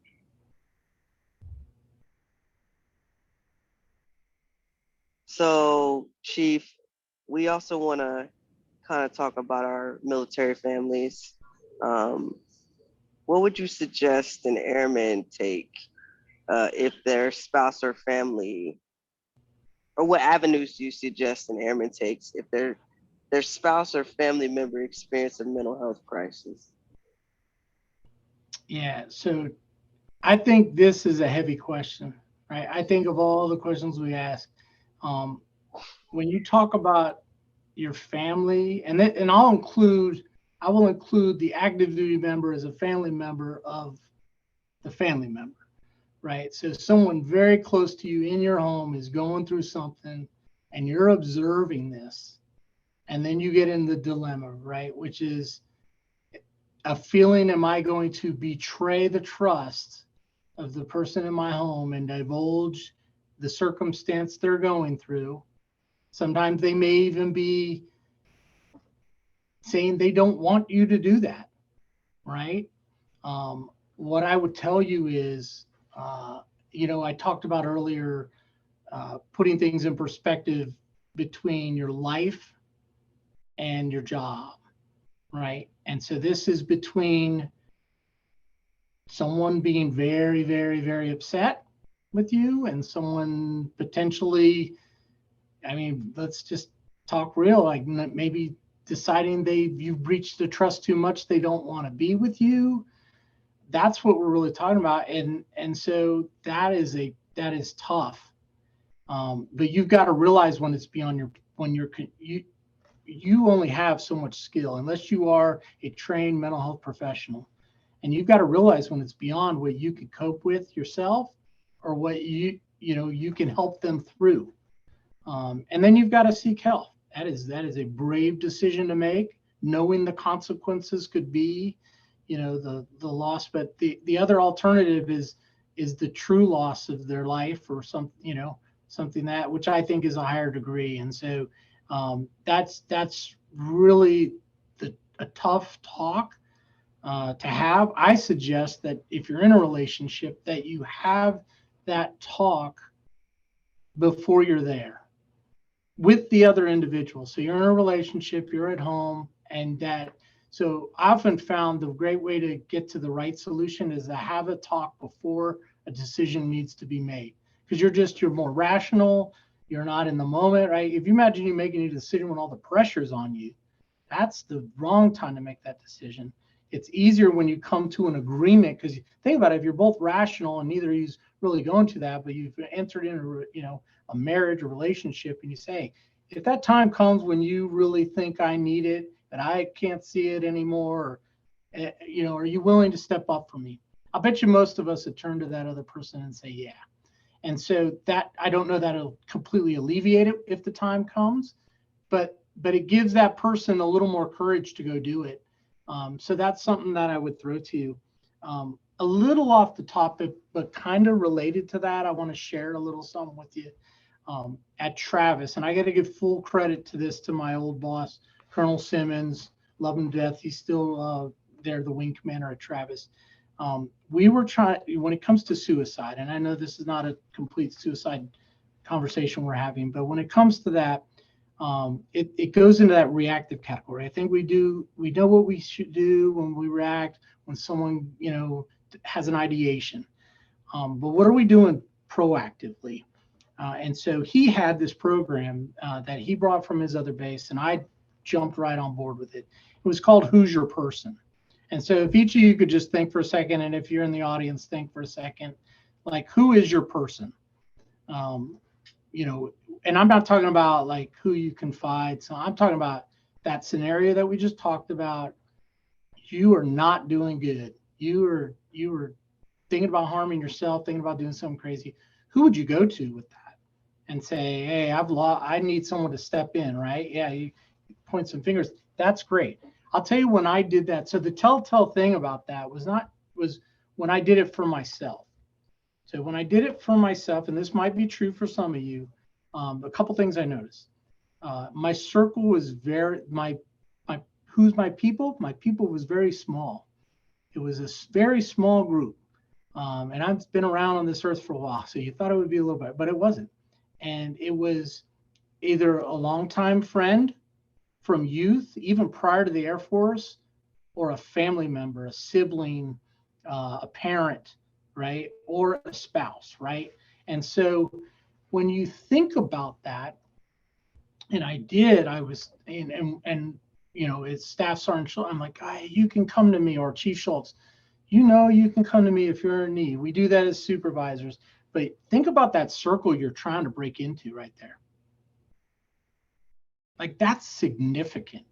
So, Chief, we also want to kind of talk about our military families. What would you suggest an airman take if their spouse or family, or what avenues do you suggest an airman takes if their spouse or family member experience a mental health crisis? Yeah, so I think this is a heavy question, right? I think of all the questions we ask, when you talk about your family, and I will include the active duty member as a family member of the family member, right? So someone very close to you in your home is going through something, and you're observing this, and then you get in the dilemma, right? Which is a feeling, am I going to betray the trust of the person in my home and divulge the circumstance they're going through? Sometimes they may even be saying they don't want you to do that, right? What I would tell you is, I talked about earlier putting things in perspective between your life and your job, right? And so this is between someone being very, very, very upset with you and someone potentially, let's just talk real, like maybe deciding you've breached the trust too much, they don't want to be with you. That's what we're really talking about. And so that is tough. But you've got to realize when it's beyond you only have so much skill unless you are a trained mental health professional. And you've got to realize when it's beyond what you could cope with yourself or what you can help them through. And then you've got to seek help. That is a brave decision to make, knowing the consequences could be, the loss. But the other alternative is the true loss of their life or something that, which I think is a higher degree. And so that's really a tough talk to have. I suggest that if you're in a relationship, that you have that talk before you're there with the other individual. So you're in a relationship, you're at home, so I often found the great way to get to the right solution is to have a talk before a decision needs to be made, because you're more rational, you're not in the moment, right? If you imagine you making a decision when all the pressure's on you, that's the wrong time to make that decision. It's easier when you come to an agreement, because think about it, if you're both rational and neither of you's really going to that, but you've entered into a marriage or relationship, and you say, if that time comes when you really think I need it, that I can't see it anymore, are you willing to step up for me? I bet you most of us would turn to that other person and say, yeah. And so that, I don't know that it'll completely alleviate it if the time comes, but it gives that person a little more courage to go do it. So that's something that I would throw to you. A little off the topic, but kind of related to that, I want to share a little something with you. At Travis, and I got to give full credit to this to my old boss, Colonel Simmons. Love him to death. He's still there, the wing commander at Travis. We were trying, when it comes to suicide, and I know this is not a complete suicide conversation we're having, but when it comes to that, it goes into that reactive category. I think we know what we should do when we react, when someone, has an ideation. But what are we doing proactively? And so he had this program that he brought from his other base, and I jumped right on board with it. It was called Who's Your Person? And so if each of you could just think for a second, and if you're in the audience, think for a second, like, who is your person? And I'm not talking about like who you confide. So I'm talking about that scenario that we just talked about. You are not doing good. You are thinking about harming yourself, thinking about doing something crazy. Who would you go to with that and say, hey, I need someone to step in, right? Yeah, you point some fingers. That's great. I'll tell you when I did that. So the telltale thing about that was when I did it for myself. So when I did it for myself, and this might be true for some of you, a couple things I noticed. My circle was who's my people? My people was very small. It was a very small group. And I've been around on this earth for a while, so you thought it would be a little bit, but it wasn't. And it was either a longtime friend from youth, even prior to the Air Force, or a family member, a sibling, a parent, right? Or a spouse, right? And so when you think about that, and it's Staff Sergeant Schultz, I'm like, you can come to me, or Chief Schultz, you can come to me if you're in need. We do that as supervisors. But think about that circle you're trying to break into right there. Like, that's significant,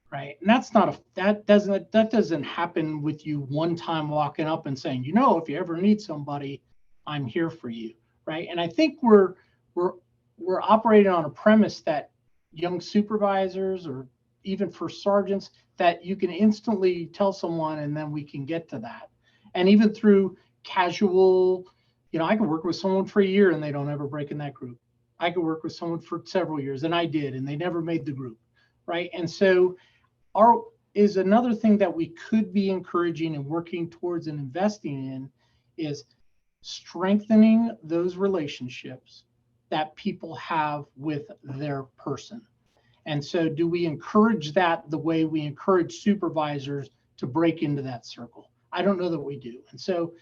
right? And that doesn't happen with you one time walking up and saying, if you ever need somebody, I'm here for you, right? And I think we're we're operating on a premise that young supervisors or even first sergeants, that you can instantly tell someone and then we can get to that. And even through casual, I could work with someone for a year and they don't ever break in that group. I could work with someone for several years, and I did, and they never made the group, right? And so is another thing that we could be encouraging and working towards and investing in is strengthening those relationships that people have with their person. And so do we encourage that the way we encourage supervisors to break into that circle? I don't know that we do. And so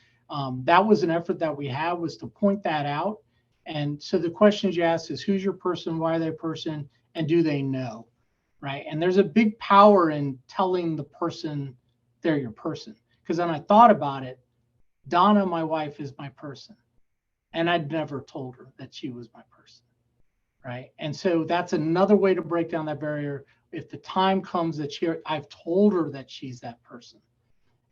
that was an effort that we had, was to point that out. And so the questions you ask is, who's your person, why are they a person, and do they know, right? And there's a big power in telling the person they're your person. Because when I thought about it, Donna, my wife, is my person. And I'd never told her that she was my person, right? And so that's another way to break down that barrier. If the time comes that I've told her that she's that person.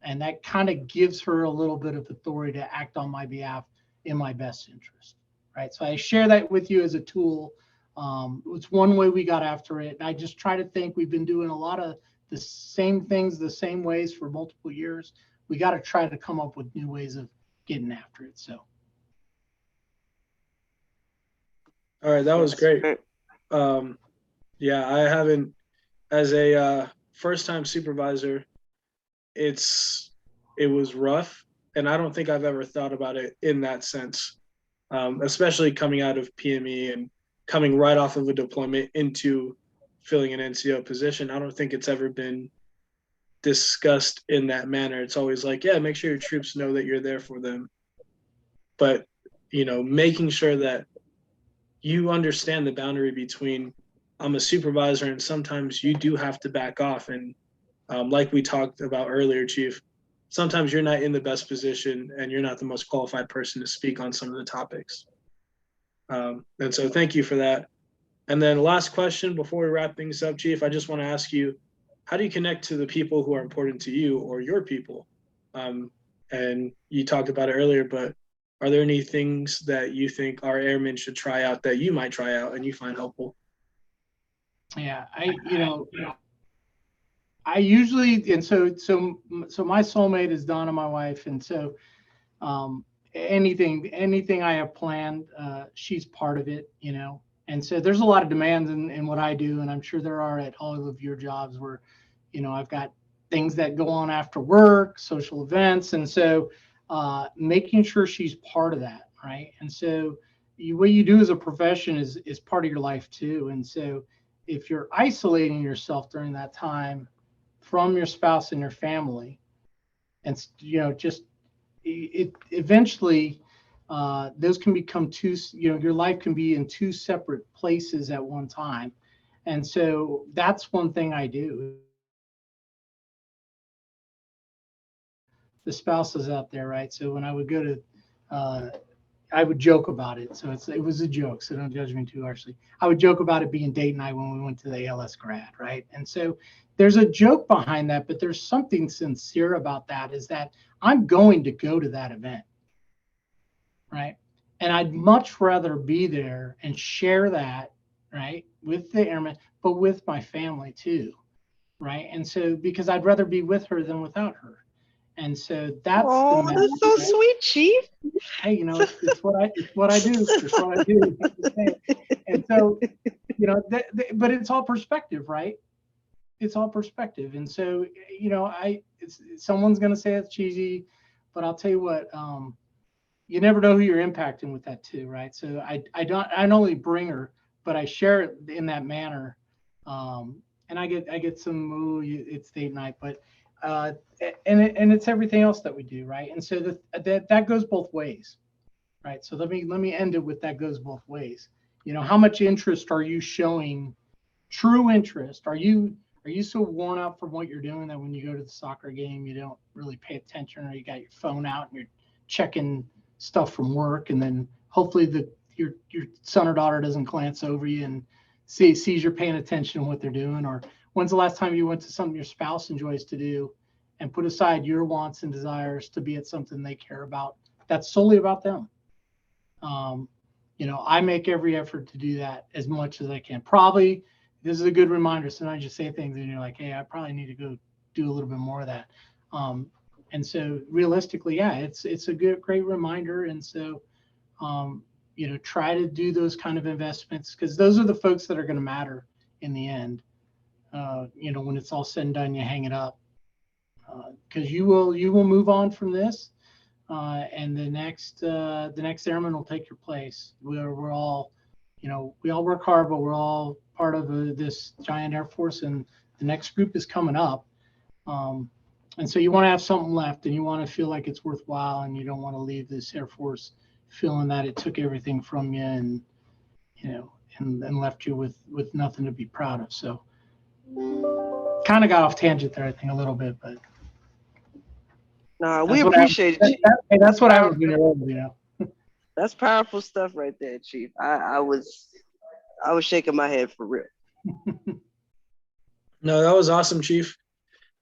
And that kind of gives her a little bit of authority to act on my behalf in my best interest, right? So I share that with you as a tool. It's one way we got after it. And I just try to think, we've been doing a lot of the same things, the same ways for multiple years. We got to try to come up with new ways of getting after it. So. All right, that was great. Yeah, I haven't, as a first-time supervisor, it was rough, and I don't think I've ever thought about it in that sense, especially coming out of PME and coming right off of a deployment into filling an NCO position. I don't think it's ever been discussed in that manner. It's always like, yeah, make sure your troops know that you're there for them. But, making sure that you understand the boundary between I'm a supervisor and sometimes you do have to back off. And like we talked about earlier, Chief, sometimes you're not in the best position and you're not the most qualified person to speak on some of the topics. And so thank you for that. And then last question before we wrap things up, Chief, I just want to ask you, how do you connect to the people who are important to you or your people? And you talked about it earlier, but are there any things that you think our airmen should try out that you might try out and you find helpful? Yeah, I usually, and so my soulmate is Donna, my wife. And so anything I have planned, she's part of it, And so there's a lot of demands in what I do. And I'm sure there are at all of your jobs where, I've got things that go on after work, social events. And so making sure she's part of that, right? And so what you do as a profession is part of your life too. And so if you're isolating yourself during that time from your spouse and your family, and just it eventually those can become two, your life can be in two separate places at one time. And so that's one thing I do. The spouses out there, right? So when I would go to, I would joke about it. So it was a joke, so don't judge me too harshly. I would joke about it being date night when we went to the ALS grad, right? And so there's a joke behind that, but there's something sincere about that, is that I'm going to go to that event, right? And I'd much rather be there and share that, right, with the airmen, but with my family too, right? And so because I'd rather be with her than without her. And so that's that's so sweet, Chief. Hey, it's what I do. It's what I do. And so, but it's all perspective, right? It's all perspective. And so, someone's going to say it's cheesy, but I'll tell you what, you never know who you're impacting with that too, right? So I not only bring her, but I share it in that manner. And I get some, it's date night, but and it's everything else that we do, right? And so that goes both ways, right? So let me end it with that goes both ways. How much interest are you showing? True interest? Are you so worn out from what you're doing that when you go to the soccer game you don't really pay attention, or you got your phone out and you're checking stuff from work, and then hopefully your son or daughter doesn't glance over you and sees you're paying attention to what they're doing? Or when's the last time you went to something your spouse enjoys to do and put aside your wants and desires to be at something they care about that's solely about them? I make every effort to do that as much as I can. Probably this is a good reminder. Sometimes you say things and you're like, hey, I probably need to go do a little bit more of that. And so realistically, yeah, it's a great reminder. And so, try to do those kind of investments, because those are the folks that are going to matter in the end. When it's all said and done, you hang it up, because you will move on from this, and the next airman will take your place. We're all, we all work hard, but we're all part of this giant Air Force, and the next group is coming up. And so you want to have something left, and you want to feel like it's worthwhile, and you don't want to leave this Air Force feeling that it took everything from you, and and left you with nothing to be proud of. So kind of got off tangent there, I think, a little bit, but no, we appreciate it. That's what I was doing. That's powerful stuff right there, Chief. I was shaking my head for real. No, that was awesome, Chief.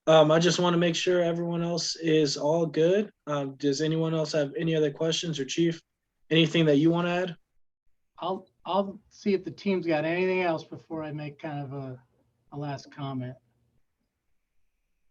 I just want to make sure everyone else is all good. Does anyone else have any other questions, or Chief, anything that you want to add? I'll see if the team's got anything else before I make kind of a last comment.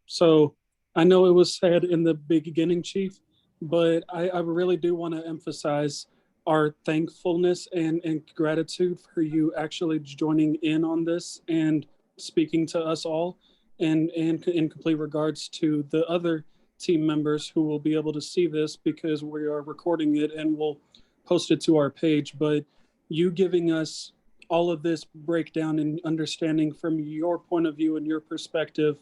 So I know it was said in the beginning, Chief, but I really do want to emphasize our thankfulness and gratitude for you actually joining in on this and speaking to us all, and in complete regards to the other team members who will be able to see this, because we are recording it and we'll post it to our page. But you giving us all of this breakdown and understanding from your point of view and your perspective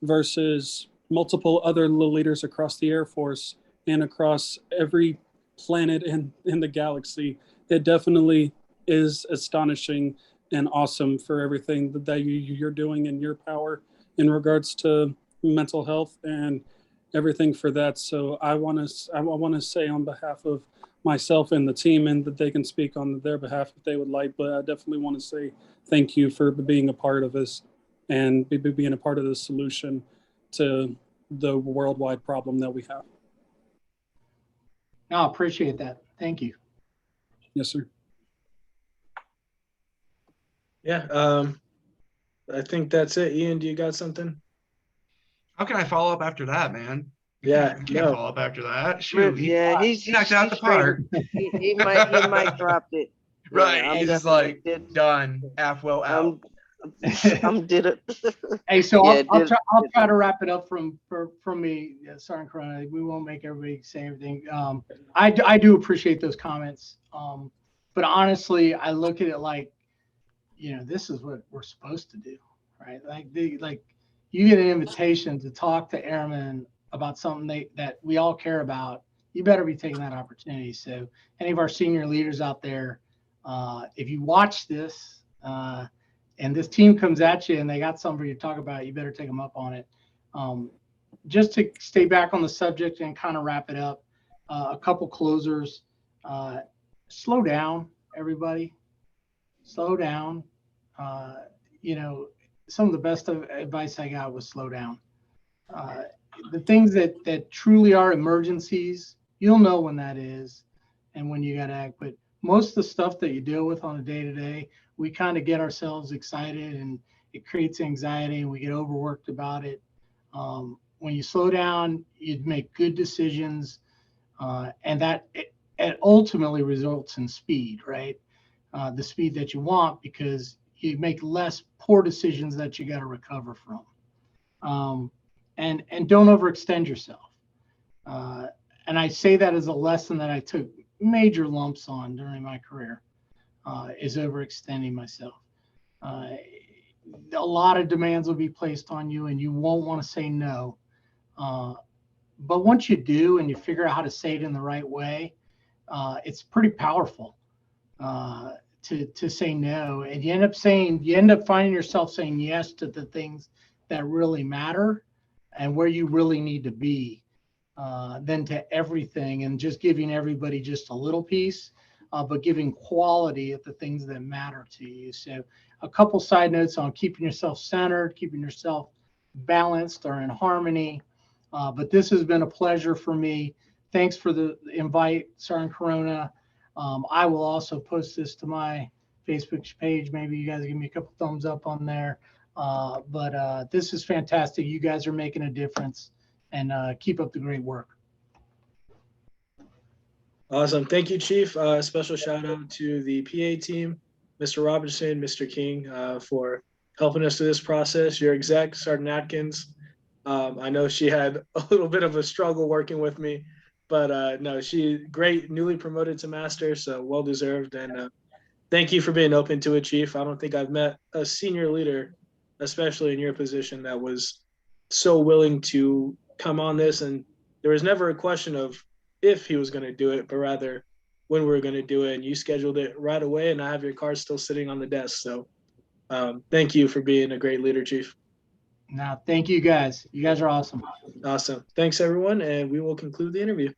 versus multiple other leaders across the Air Force and across every planet in the galaxy, it definitely is astonishing and awesome for everything that you're doing in your power in regards to mental health and everything for that. So I want to say on behalf of myself and the team, and that they can speak on their behalf if they would like, but I definitely want to say thank you for being a part of this and being a part of the solution to the worldwide problem that we have. No, I appreciate that. Thank you. Yes, sir. Yeah, I think that's it. Ian, do you got something? How can I follow up after that, man? Yeah, You can't follow up after that. Shoot, He knocked it out the park. He might dropped it. Right, Yeah, he's like done. AFWO out. I'm did it. Hey, so I'll try to wrap it up from me, Sergeant Corona. We won't make everybody say everything. I do appreciate those comments, but honestly, I look at it like, this is what we're supposed to do, right? Like you get an invitation to talk to airmen about something that we all care about. You better be taking that opportunity. So any of our senior leaders out there, if you watch this, and this team comes at you and they got something for you to talk about, you better take them up on it. Just to stay back on the subject and kind of wrap it up, a couple closers. Slow down, everybody. Slow down. Some of the best advice I got was slow down. The things that truly are emergencies, you'll know when that is and when you got to act. But most of the stuff that you deal with on a day-to-day, we kind of get ourselves excited and it creates anxiety and we get overworked about it. When you slow down, you make good decisions, and that it ultimately results in speed, right? The speed that you want, because you make less poor decisions that you got to recover from. And don't overextend yourself. And I say that as a lesson that I took major lumps on during my career, is overextending myself. A lot of demands will be placed on you and you won't want to say no. But once you do and you figure out how to say it in the right way, it's pretty powerful to say no. And you end up finding yourself saying yes to the things that really matter and where you really need to be, than to everything and just giving everybody just a little piece, but giving quality at the things that matter to you. So a couple side notes on keeping yourself centered, keeping yourself balanced or in harmony. But this has been a pleasure for me. Thanks for the invite, Sergeant Corona. I will also post this to my Facebook page. Maybe you guys give me a couple thumbs up on there. But this is fantastic. You guys are making a difference, and keep up the great work. Awesome. Thank you, Chief. Special shout out to the PA team, Mr. Robertson, Mr. King, for helping us through this process. Your exec, Sergeant Atkins. I know she had a little bit of a struggle working with me, but no, she great, newly promoted to master, so well deserved. And thank you for being open to it, Chief. I don't think I've met a senior leader, especially in your position, that was so willing to come on this. And there was never a question of if he was going to do it, but rather when we were going to do it. And you scheduled it right away, and I have your card still sitting on the desk. So thank you for being a great leader, Chief. Now, thank you guys. You guys are awesome. Awesome. Thanks, everyone. And we will conclude the interview.